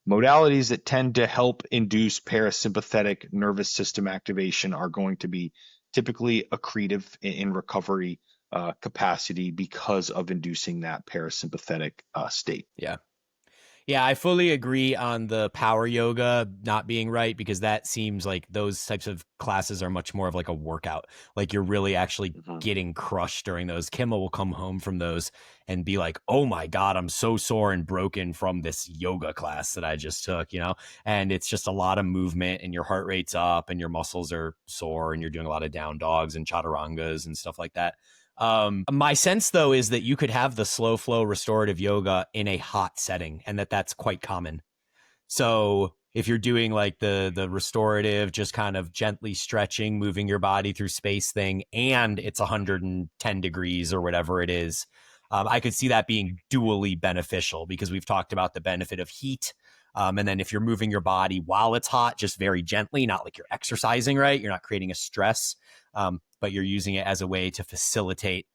modalities that tend to help induce parasympathetic nervous system activation are going to be typically accretive in recovery capacity because of inducing that parasympathetic state. Yeah. Yeah, I fully agree on the power yoga not being right because that seems like those types of classes are much more of like a workout. Like you're really actually Mhm. getting crushed during those. Kimmel will come home from those and be like, "Oh my god, I'm so sore and broken from this yoga class that I just took." And it's just a lot of movement and your heart rate's up and your muscles are sore and you're doing a lot of down dogs and chaturangas and stuff like that. My sense though is that you could have the slow flow restorative yoga in a hot setting and that's quite common. So if you're doing like the restorative, just kind of gently stretching, moving your body through space thing, and it's 110 degrees or whatever it is, I could see that being dually beneficial because we've talked about the benefit of heat. And then if you're moving your body while it's hot, just very gently, not like you're exercising, right? You're not creating a stress, but you're using it as a way to facilitate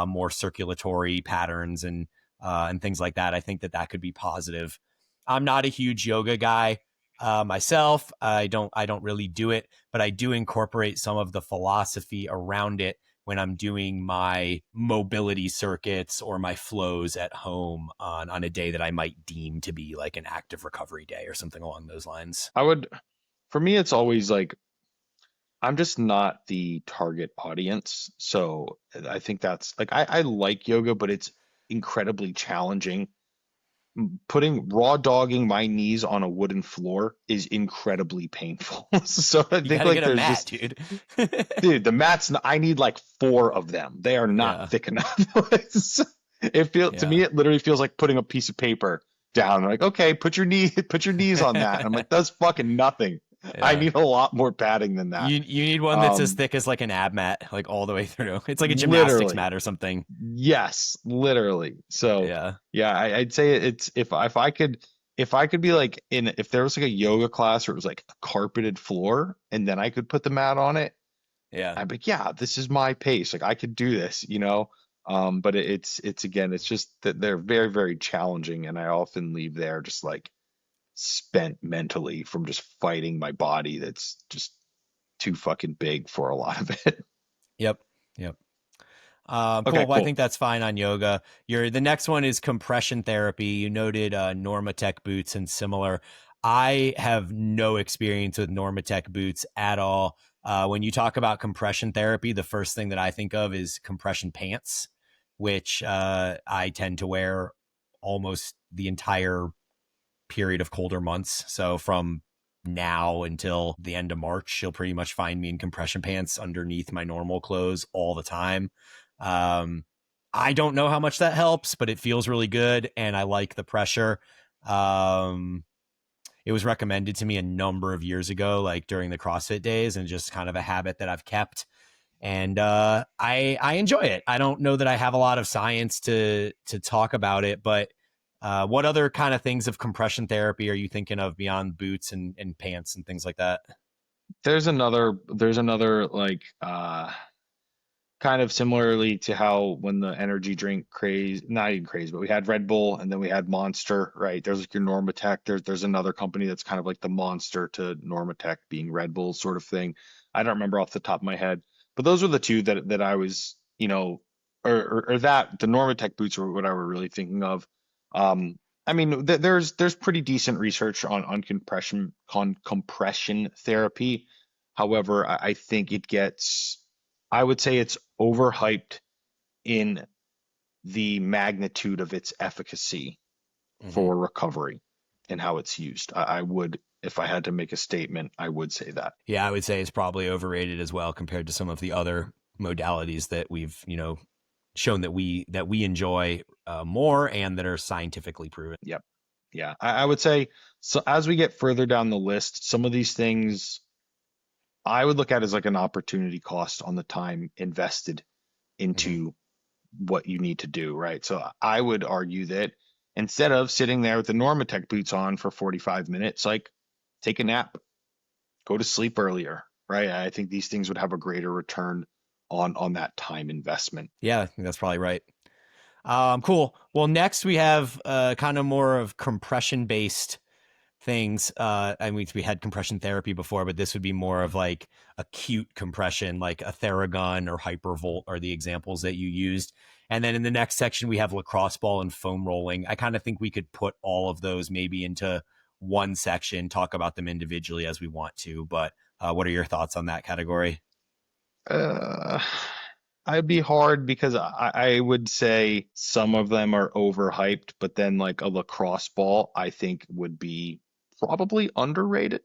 more circulatory patterns and things like that. I think that could be positive. I'm not a huge yoga guy myself. I don't really do it, but I do incorporate some of the philosophy around it when I'm doing my mobility circuits or my flows at home on a day that I might deem to be like an active recovery day or something along those lines. For me, it's always like I'm just not the target audience. So I think that's like I like yoga, but it's incredibly challenging. Putting raw dogging my knees on a wooden floor is incredibly painful. So I You think got to like get a there's mat, just, dude. dude, the mats, I need like four of them. They are not Yeah. thick enough. To me, Yeah. it literally feels like putting a piece of paper down. Like, okay, put your knees on that. I'm like, that's fucking nothing. I Yeah. need a lot more padding than that. You need one that's as Um, thick as like an ab mat, like all the way through. It's like a gymnastics literally, mat or something. yes, literally. So Yeah. yeah, I'd say it's if I could be like in if there was like a yoga class where it was like a carpeted floor and then I could put the mat on it, Yeah. I'd be like, yeah, this is my pace. Like I could do this, you know. But it's again, it's just that they're very, very challenging, and I often leave there just like spent mentally from just fighting my body that's just too fucking big for a lot of it. Yep. Yep. Okay, Cool. Well, I cool. think that's fine on yoga. The next one is compression therapy. You noted Normatec boots and similar. I have no experience with Normatec boots at all. When you talk about compression therapy, the first thing that I think of is compression pants, which I tend to wear almost the entire period of colder months. So from now until the end of March, you'll pretty much find me in compression pants underneath my normal clothes all the time. Um, I don't know how much that helps, but it feels really good and I like the pressure. Um, it was recommended to me a number of years ago, like during the CrossFit days, and just kind of a habit that I've kept. And I enjoy it. I don't know that I have a lot of science to talk about it, but what other kind of things of compression therapy are you thinking of beyond boots and pants and things like that? There's another like kind of similarly to how when the energy drink craze, not even craze, but we had Red Bull and then we had Monster, right? There's like your Normatec. There's another company that's kind of like the Monster to Normatec being Red Bull sort of thing. I don't remember off the top of my head, but those were the two that I was, you know, or that the Normatec boots were what I were really thinking of. Um, I mean, there's pretty decent research on compression therapy. However, I think it gets I would say it's overhyped in the magnitude of its efficacy Mm-hmm. for recovery and how it's used. I would, if I had to make a statement, I would say that. Yeah, I would say it's probably overrated as well compared to some of the other modalities that we've shown that we enjoy more and that are scientifically proven. Yep. Yeah. I would say so as we get further down the list, some of these things I would look at as like an opportunity cost on the time invested Mm-hmm. into what you need to do, right? So I would argue that instead of sitting there with the Normatec boots on for 45 minutes, like take a nap, go to sleep earlier, right? I think these things would have a greater return on that time investment. Yeah, I think that's probably right. Cool. Well, next we have kind of more of compression based things. I mean, we had compression therapy before, but this would be more of like acute compression, like a Theragun or Hypervolt are the examples that you used. And then in the next section, we have lacrosse ball and foam rolling. I kind of think we could put all of those maybe into one section, talk about them individually as we want to. But what are your thoughts on that category? Uh, I'd be hard because I would say some of them are overhyped, but then like a lacrosse ball, I think would be probably underrated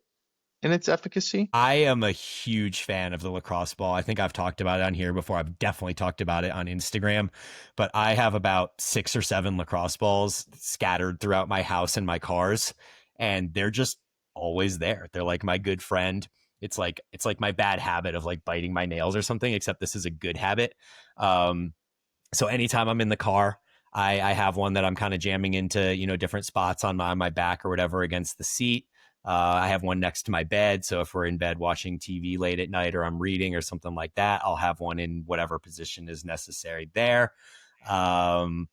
in its efficacy. I am a huge fan of the lacrosse ball. I think I've talked about it on here before. I've definitely talked about it on Instagram, but I have about 6 or 7 lacrosse balls scattered throughout my house and my cars, and they're just always there. They're like my good friend. It's like my bad habit of like biting my nails or something, except this is a good habit. Um, so anytime I'm in the car, I have one that I'm kind of jamming into, different spots on my back or whatever against the seat. I have one next to my bed. So if we're in bed watching TV late at night or I'm reading or something like that, I'll have one in whatever position is necessary there. Um,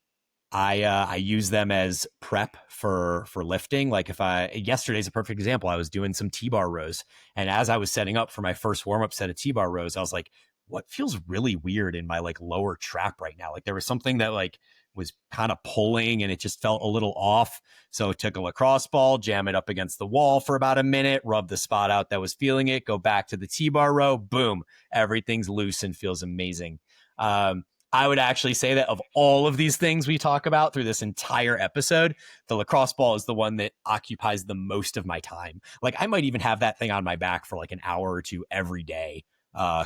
I use them as prep for lifting. Like if yesterday's a perfect example. I was doing some T-bar rows, and as I was setting up for my first warm up set of T-bar rows, I was like, what feels really weird in my like lower trap right now? Like there was something that like was kind of pulling and it just felt a little off. So I took a lacrosse ball, jam it up against the wall for about a minute, rub the spot out that was feeling it, go back to the T-bar row, boom, everything's loose and feels amazing. Um, I would actually say that of all of these things we talk about through this entire episode, the lacrosse ball is the one that occupies the most of my time. Like I might even have that thing on my back for like an hour or two every day.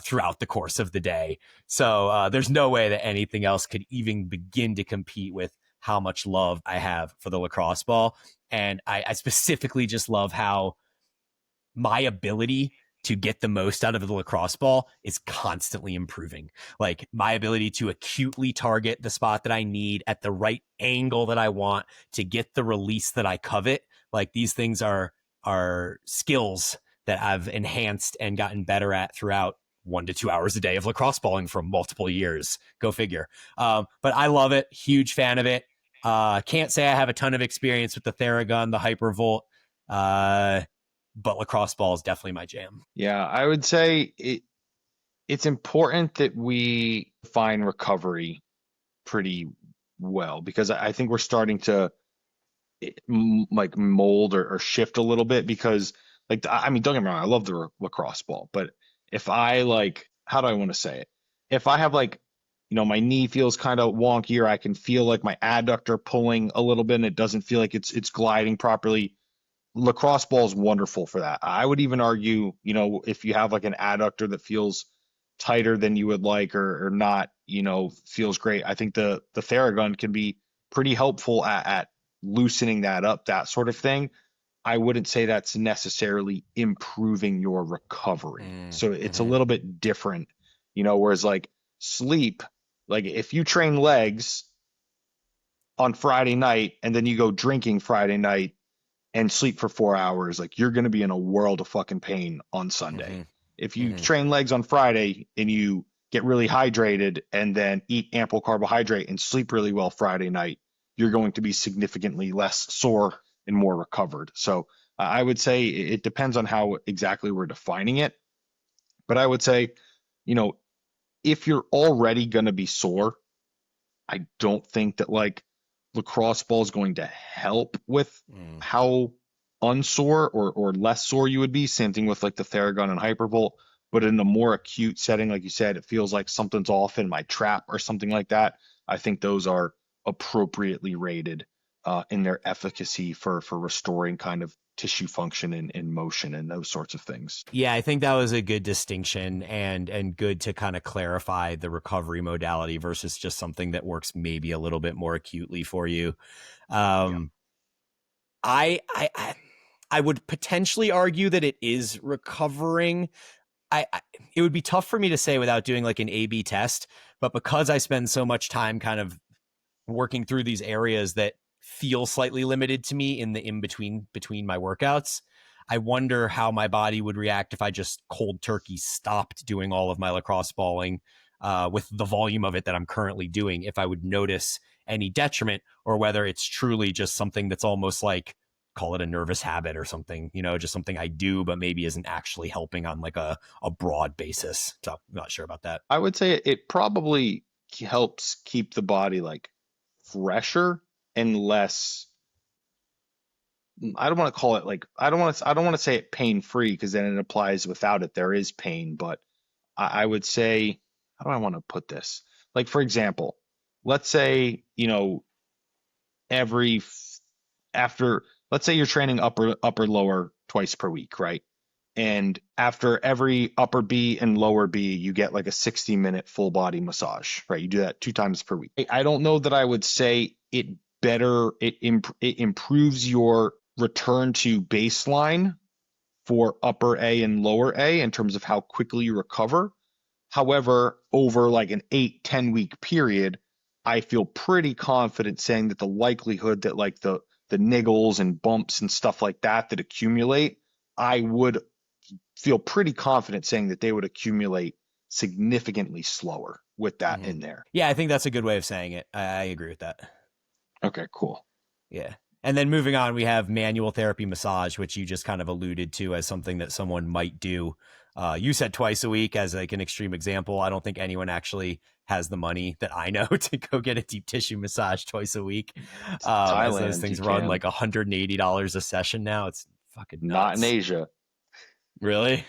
throughout the course of the day. So there's no way that anything else could even begin to compete with how much love I have for the lacrosse ball. And I specifically just love how my ability to get the most out of the lacrosse ball is constantly improving. Like my ability to acutely target the spot that I need at the right angle that I want to get the release that I covet. Like these things are skills that I've enhanced and gotten better at throughout 1 to 2 hours a day of lacrosse balling for multiple years. Go figure. But I love it. Huge fan of it. Can't say I have a ton of experience with the Theragun, the Hypervolt, but lacrosse ball is definitely my jam. Yeah, I would say it's important that we find recovery pretty well, because I think we're starting to like mold or shift a little bit, because like, I mean, don't get me wrong, I love the lacrosse ball, but if I like, how do I want to say it? If I have like, my knee feels kind of wonky, or I can feel like my adductor pulling a little bit and it doesn't feel like it's gliding properly, lacrosse ball is wonderful for that. I would even argue, if you have like an adductor that feels tighter than you would like, or not, feels great, I think the Theragun can be pretty helpful at loosening that up, that sort of thing. I wouldn't say that's necessarily improving your recovery. So it's a little bit different, whereas like sleep, like if you train legs on Friday night and then you go drinking Friday night and sleep for 4 hours, like you're going to be in a world of fucking pain on Sunday. If you train legs on Friday and you get really hydrated and then eat ample carbohydrate and sleep really well Friday night, you're going to be significantly less sore and more recovered. So I would say it depends on how exactly we're defining it. But I would say, if you're already going to be sore, I don't think that like lacrosse ball is going to help with how unsore or less sore you would be. Same thing with like the Theragun and Hypervolt. But in a more acute setting, like you said, it feels like something's off in my trap or something like that. I think those are appropriately rated in their efficacy for restoring kind of tissue function and motion and those sorts of things. Yeah, I think that was a good distinction and good to kind of clarify the recovery modality versus just something that works maybe a little bit more acutely for you. I would potentially argue that it is recovering. It would be tough for me to say without doing like an A/B test, but because I spend so much time kind of working through these areas that feel slightly limited to me in the between my workouts, I wonder how my body would react if I just cold turkey stopped doing all of my lacrosse balling with the volume of it that I'm currently doing, if I would notice any detriment, or whether it's truly just something that's almost like, call it a nervous habit or something, just something I do, but maybe isn't actually helping on like a broad basis. So I'm not sure about that. I would say it probably helps keep the body like fresher and less, I don't want to call it like, I don't want to say it pain free, because then it applies without it there is pain. But I would say, how do I want to put this? Like, for example, let's say, let's say you're training upper lower twice per week, right? And after every upper B and lower B, you get like a 60-minute full body massage, right? You do that 2 times per week. I don't know that I would say it improves your return to baseline for upper A and lower A in terms of how quickly you recover. However, over like an 8-10 week period, I feel pretty confident saying that the likelihood that like the niggles and bumps and stuff like that accumulate, I would feel pretty confident saying that they would accumulate significantly slower with that in there. Yeah, I think that's a good way of saying it. I agree with that. Okay, cool. Yeah. And then moving on, we have manual therapy massage, which you just kind of alluded to as something that someone might do. You said twice a week as like an extreme example. I don't think anyone actually has the money that I know to go get a deep tissue massage twice a week. As those things run like $180 a session now. It's fucking nuts. Not in Asia. Really?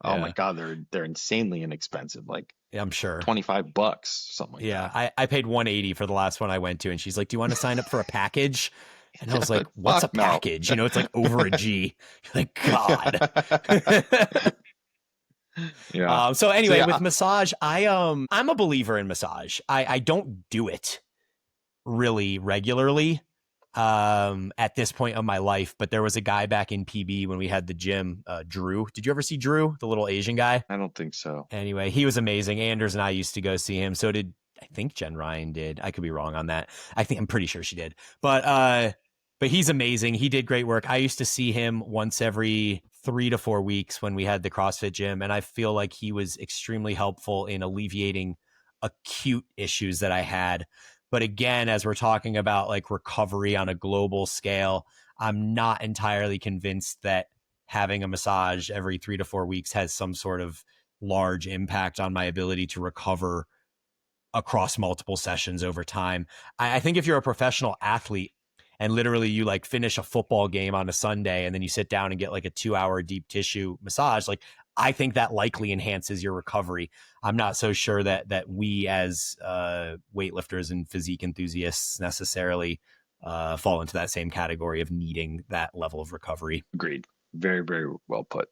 Oh my God, they're insanely inexpensive. Like, yeah, I'm sure $25, something like that. Yeah, I paid $180 for the last one I went to, and she's like, "Do you want to sign up for a package?" And I was like, "What's a package?" No. It's like over a G. You're like, God. Yeah. So So anyway, with yeah, massage, I'm a believer in massage. I don't do it really regularly at this point of my life, but there was a guy back in PB when we had the gym, Drew. Did you ever see Drew, the little Asian guy? I don't think so. Anyway, he was amazing. Anders and I used to go see him. So did I think Jen Ryan did. I could be wrong on that. I'm pretty sure she did. But he's amazing. He did great work. I used to see him once every 3 to 4 weeks when we had the CrossFit gym, and I feel like he was extremely helpful in alleviating acute issues that I had. But again, as we're talking about like recovery on a global scale, I'm not entirely convinced that having a massage every 3 to 4 weeks has some sort of large impact on my ability to recover across multiple sessions over time. I think if you're a professional athlete and literally you like finish a football game on a Sunday and then you sit down and get like a 2 hour deep tissue massage, like I think that likely enhances your recovery. I'm not so sure that we as weightlifters and physique enthusiasts necessarily fall into that same category of needing that level of recovery. Agreed. Very, very well put.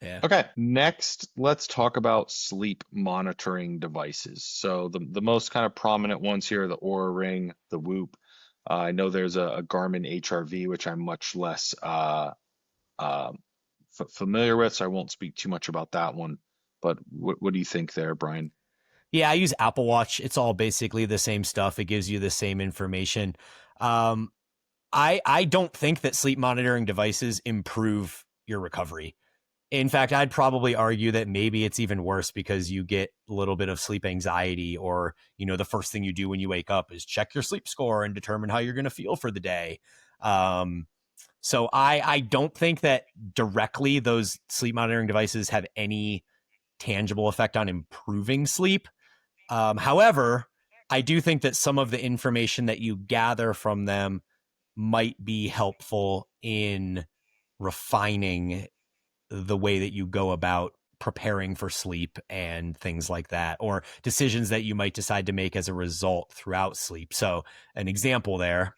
Yeah. Okay, next, let's talk about sleep monitoring devices. So the most kind of prominent ones here are the Aura Ring, the Whoop. I know there's a Garmin HRV, which I'm much less uh, familiar with, so I won't speak too much about that one. But what do you think there, Brian? Yeah, I use Apple Watch. It's all basically the same stuff. It gives you the same information. Um, I don't think that sleep monitoring devices improve your recovery. In fact, I'd probably argue that maybe it's even worse because you get a little bit of sleep anxiety, or, the first thing you do when you wake up is check your sleep score and determine how you're going to feel for the day. So I don't think that directly those sleep monitoring devices have any tangible effect on improving sleep. However, I do think that some of the information that you gather from them might be helpful in refining the way that you go about preparing for sleep and things like that, or decisions that you might decide to make as a result throughout sleep. So, an example there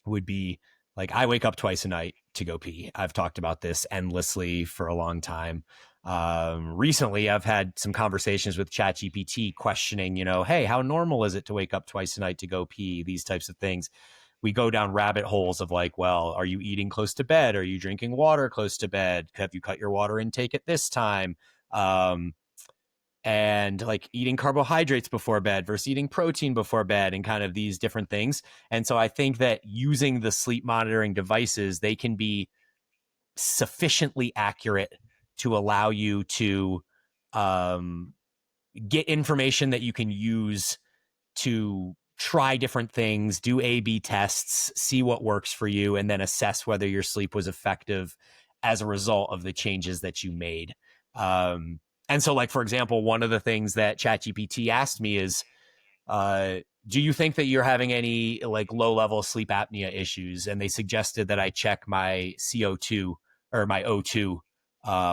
would be like I wake up twice a night to go pee. I've talked about this endlessly for a long time. Recently, I've had some conversations with ChatGPT questioning, hey, how normal is it to wake up twice a night to go pee? These types of things. We go down rabbit holes of like, well, are you eating close to bed? Are you drinking water close to bed? Have you cut your water intake at this time? And like eating carbohydrates before bed versus eating protein before bed, and kind of these different things. And so I think that using the sleep monitoring devices, they can be sufficiently accurate to allow you to um, get information that you can use to try different things, do A/B tests, see what works for you, and then assess whether your sleep was effective as a result of the changes that you made. And so, like, for example, one of the things that ChatGPT asked me is, do you think that you're having any like low level sleep apnea issues? And they suggested that I check my CO2 or my O2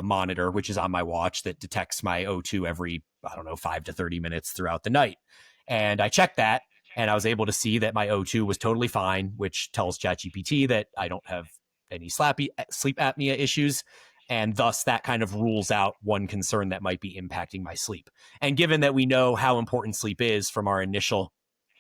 monitor, which is on my watch, that detects my O2 every, I don't know, 5 to 30 minutes throughout the night. And I checked that, and I was able to see that my O2 was totally fine, which tells ChatGPT that I don't have any sleep apnea issues. And thus, that kind of rules out one concern that might be impacting my sleep. And given that we know how important sleep is from our initial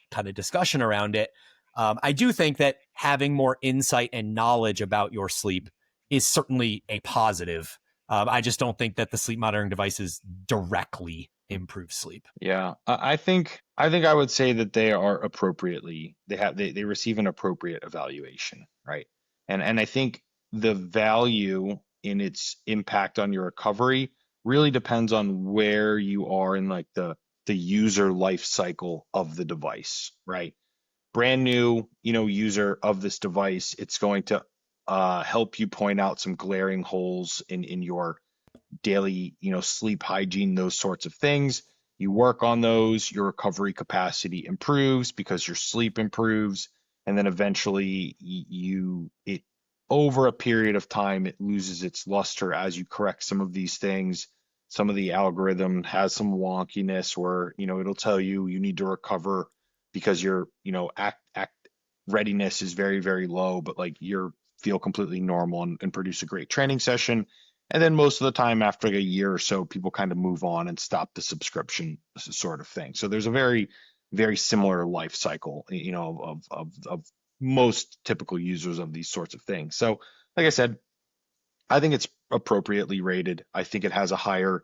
kind of discussion around it, I do think that having more insight and knowledge about your sleep is certainly a positive. I just don't think that the sleep monitoring devices directly improve sleep. Yeah, I think I would say that they are appropriately they receive an appropriate evaluation, right? And I think the value in its impact on your recovery really depends on where you are in like the user life cycle of the device, right? Brand new, user of this device, it's going to help you point out some glaring holes in your daily, sleep hygiene, those sorts of things. You work on those, your recovery capacity improves because your sleep improves, and then eventually it over a period of time it loses its luster as you correct some of these things. Some of the algorithm has some wonkiness where, it'll tell you need to recover because your, act readiness is very, very low, but like you're feel completely normal and produce a great training session. And then most of the time after like a year or so, people kind of move on and stop the subscription sort of thing. So there's a very, very similar life cycle, of most typical users of these sorts of things. So like I said, I think it's appropriately rated. I think it has a higher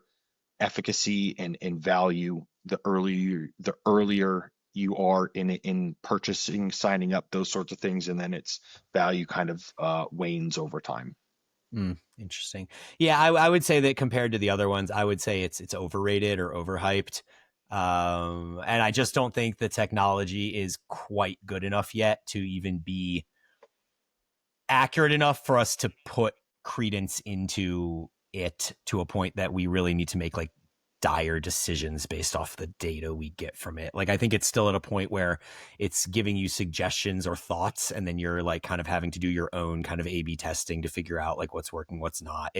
efficacy and value the earlier you are in purchasing, signing up, those sorts of things, and then its value kind of wanes over time. Interesting. Yeah, I would say that compared to the other ones, I would say it's overrated or overhyped. And I just don't think the technology is quite good enough yet to even be accurate enough for us to put credence into it to a point that we really need to make like dire decisions based off the data we get from it. Like I think it's still at a point where it's giving you suggestions or thoughts, and then you're like kind of having to do your own kind of A/B testing to figure out like what's working, what's not.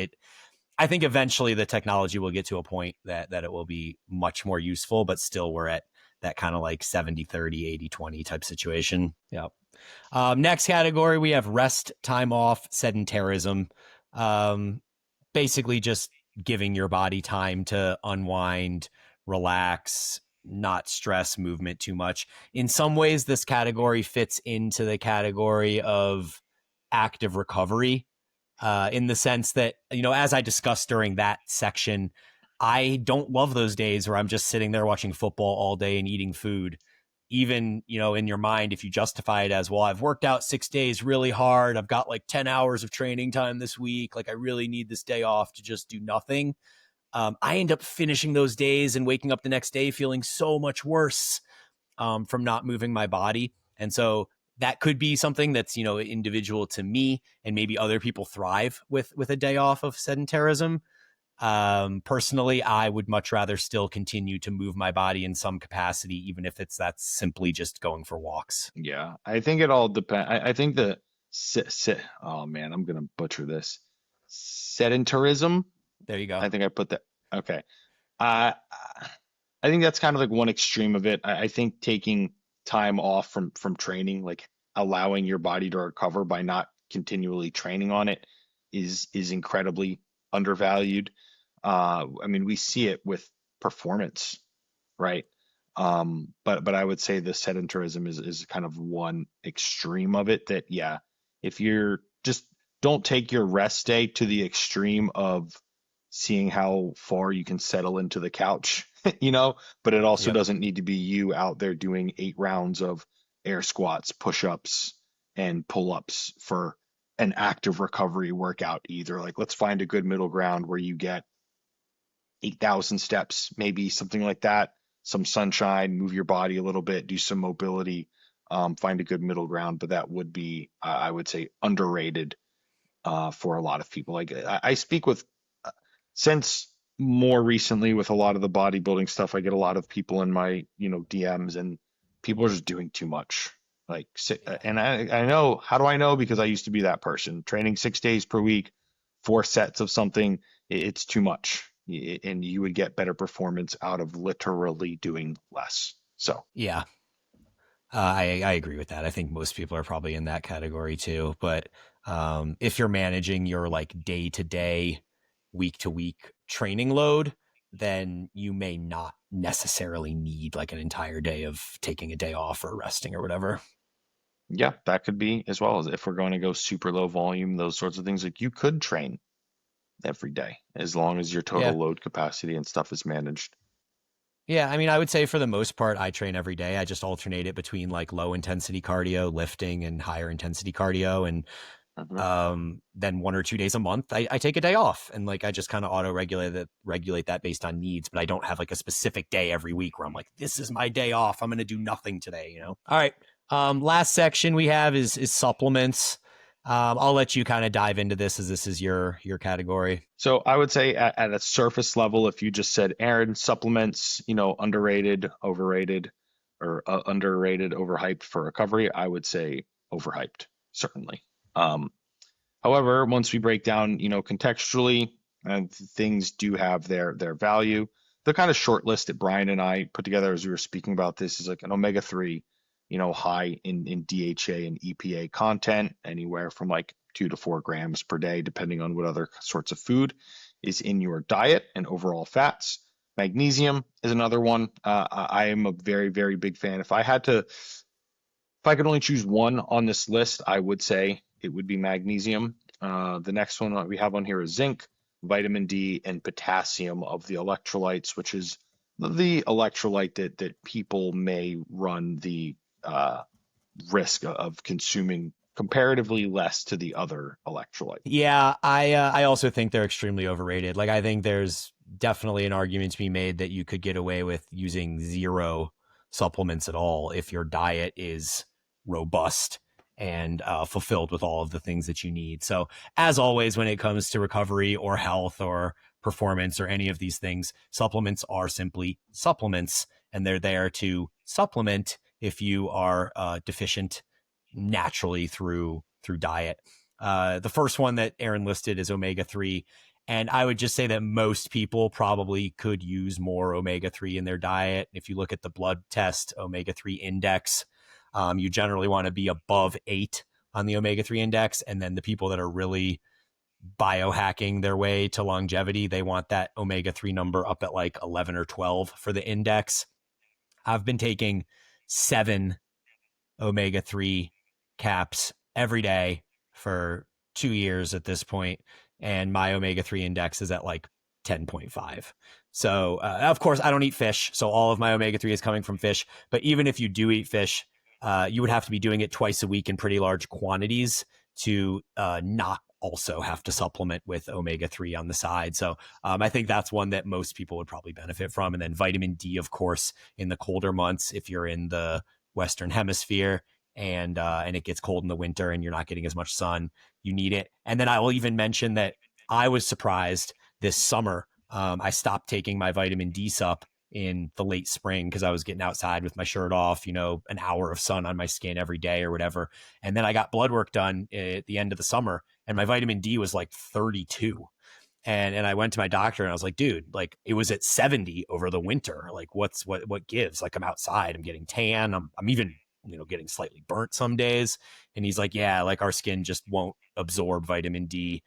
I think eventually the technology will get to a point that it will be much more useful, but still we're at that kind of like 70-30, 80-20 type situation. Yeah. Next category, we have rest, time off, sedentarism. Um, Basically just giving your body time to unwind, relax, not stress movement too much. In some ways, this category fits into the category of active recovery, in the sense that, as I discussed during that section, I don't love those days where I'm just sitting there watching football all day and eating food. Even, in your mind, if you justify it as, well, I've worked out 6 days really hard, I've got like 10 hours of training time this week, like I really need this day off to just do nothing. I end up finishing those days and waking up the next day feeling so much worse, from not moving my body. And so that could be something that's, individual to me, and maybe other people thrive with a day off of sedentarism. Personally, I would much rather still continue to move my body in some capacity, even if that's simply just going for walks. Yeah, I think it all depends. I think oh man, I'm gonna butcher this. Sedentarism. There you go. I think I put that. Okay. Uh, I think that's kind of like one extreme of it. I think taking time off from training, like allowing your body to recover by not continually training on it, is incredibly undervalued. I mean, we see it with performance, right? But I would say the sedentarism is kind of one extreme of it that, yeah, if you're just don't take your rest day to the extreme of seeing how far you can settle into the couch, but it also Yep. doesn't need to be you out there doing 8 rounds of air squats, push-ups, and pull-ups for an active recovery workout either. Like, let's find a good middle ground where you get 8,000 steps, maybe something like that, some sunshine, move your body a little bit, do some mobility, find a good middle ground. But that would be, I would say, underrated for a lot of people. Like I speak with, since more recently with a lot of the bodybuilding stuff, I get a lot of people in my, DMs, and people are just doing too much. Like, and I know, how do I know? Because I used to be that person training 6 days per week, 4 sets of something. It's too much, and you would get better performance out of literally doing less. So Yeah. I agree with that. I think most people are probably in that category too. But if you're managing your like day to day, week to week training load, then you may not necessarily need like an entire day of taking a day off or resting or whatever. yeah, that could be, as well as if we're going to go super low volume, those sorts of things. Like, you could train every day as long as your Yeah. total load capacity and stuff is managed. Yeah. I mean, I would say for the most part, I train every day. I just alternate it between like low intensity cardio, lifting, and higher intensity cardio. And Mhm. then 1 or 2 days a month, I take a day off, and like I just kind of regulate that based on needs. But I don't have like a specific day every week where I'm like, this is my day off, I'm going to do nothing today. All right. Last section we have is supplements. I'll let you kind of dive into this, as this is your category. So I would say at a surface level, if you just said, Aaron, supplements, underrated, overrated, or underrated, overhyped for recovery, I would say overhyped, certainly. Um, However, once we break down, contextually, things do have their value. The kind of short list that Brian and I put together as we were speaking about this is like an omega 3. high in DHA and EPA content, anywhere from like 2 to 4 grams per day, depending on what other sorts of food is in your diet and overall fats. Magnesium is another one. I am a very, very big fan. If I could only choose one on this list, I would say it would be magnesium. The next one that we have on here is zinc, vitamin D, and potassium of the electrolytes, which is the electrolyte that people may run the risk of consuming comparatively less to the other electrolyte. Yeah, I also think they're extremely overrated. Like I think there's definitely an argument to be made that you could get away with using zero supplements at all if your diet is robust and fulfilled with all of the things that you need. So as always, when it comes to recovery or health or performance or any of these things, supplements are simply supplements, and they're there to supplement if you are deficient naturally through diet. The first one that Aaron listed is omega-3. And I would just say that most people probably could use more omega-3 in their diet. If you look at the blood test omega-3 index, you generally want to be above 8 on the omega-3 index. And then the people that are really biohacking their way to longevity, they want that omega-3 number up at like 11 or 12 for the index. I've been taking 7 omega-3 caps every day for 2 years at this point, and my omega-3 index is at like 10.5. So of course I don't eat fish, so all of my omega-3 is coming from fish. But even if you do eat fish, you would have to be doing it twice a week in pretty large quantities to not also have to supplement with omega-3 on the side. So I think that's one that most people would probably benefit from. And then vitamin D, of course, in the colder months, if you're in the Western Hemisphere and it gets cold in the winter and you're not getting as much sun, you need it. And then I will even mention that I was surprised this summer. I stopped taking my vitamin D sup in the late spring because I was getting outside with my shirt off, an hour of sun on my skin every day or whatever. And then I got blood work done at the end of the summer and my vitamin D was like 32. And I went to my doctor and I was like, dude, like it was at 70 over the winter. Like what gives? Like I'm outside, I'm getting tan. I'm even, getting slightly burnt some days. And he's like, yeah, like our skin just won't absorb vitamin D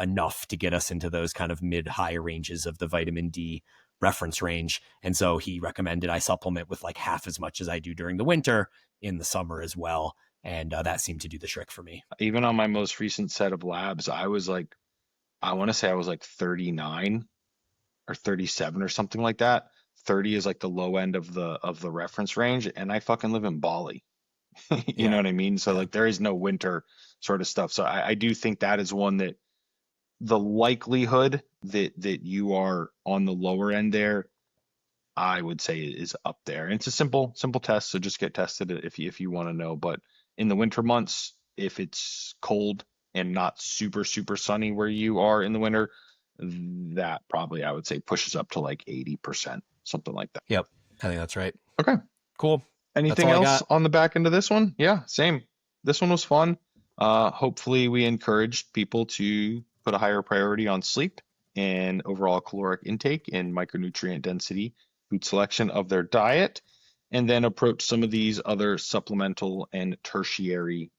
enough to get us into those kind of mid-high ranges of the vitamin D reference range. And so he recommended I supplement with like half as much as I do during the winter in the summer as well. And that seemed to do the trick for me. Even on my most recent set of labs, I want to say I was like 39 or 37 or something like that. 30 is like the low end of the reference range, and I fucking live in Bali. You know Yeah. what I mean? So Yeah. like there is no winter sort of stuff. So I do think that is one that the likelihood that you are on the lower end there, I would say is up there. And it's a simple test, so just get tested if you want to know. But in the winter months, if it's cold and not super super sunny where you are in the winter, that probably I would say pushes up to like 80%, something like that. Yep. I think that's right. Okay. Cool. That's Anything all I else got. on the back end of this one? Yeah, same. This one was fun. Hopefully we encouraged people to put a higher priority on sleep and overall caloric intake and micronutrient density, food selection of their diet, and then approach some of these other supplemental and tertiary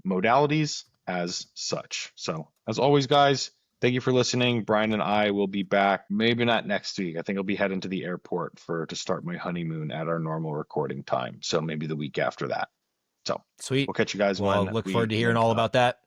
modalities as such. So, as always, guys, thank you for listening. Brian and I will be back, maybe not next week. I think I'll be heading to the airport to start my honeymoon at our normal recording time. So maybe the week after that. So Sweet. we'll catch you guys Well, when look forward we to hearing link all up. about that.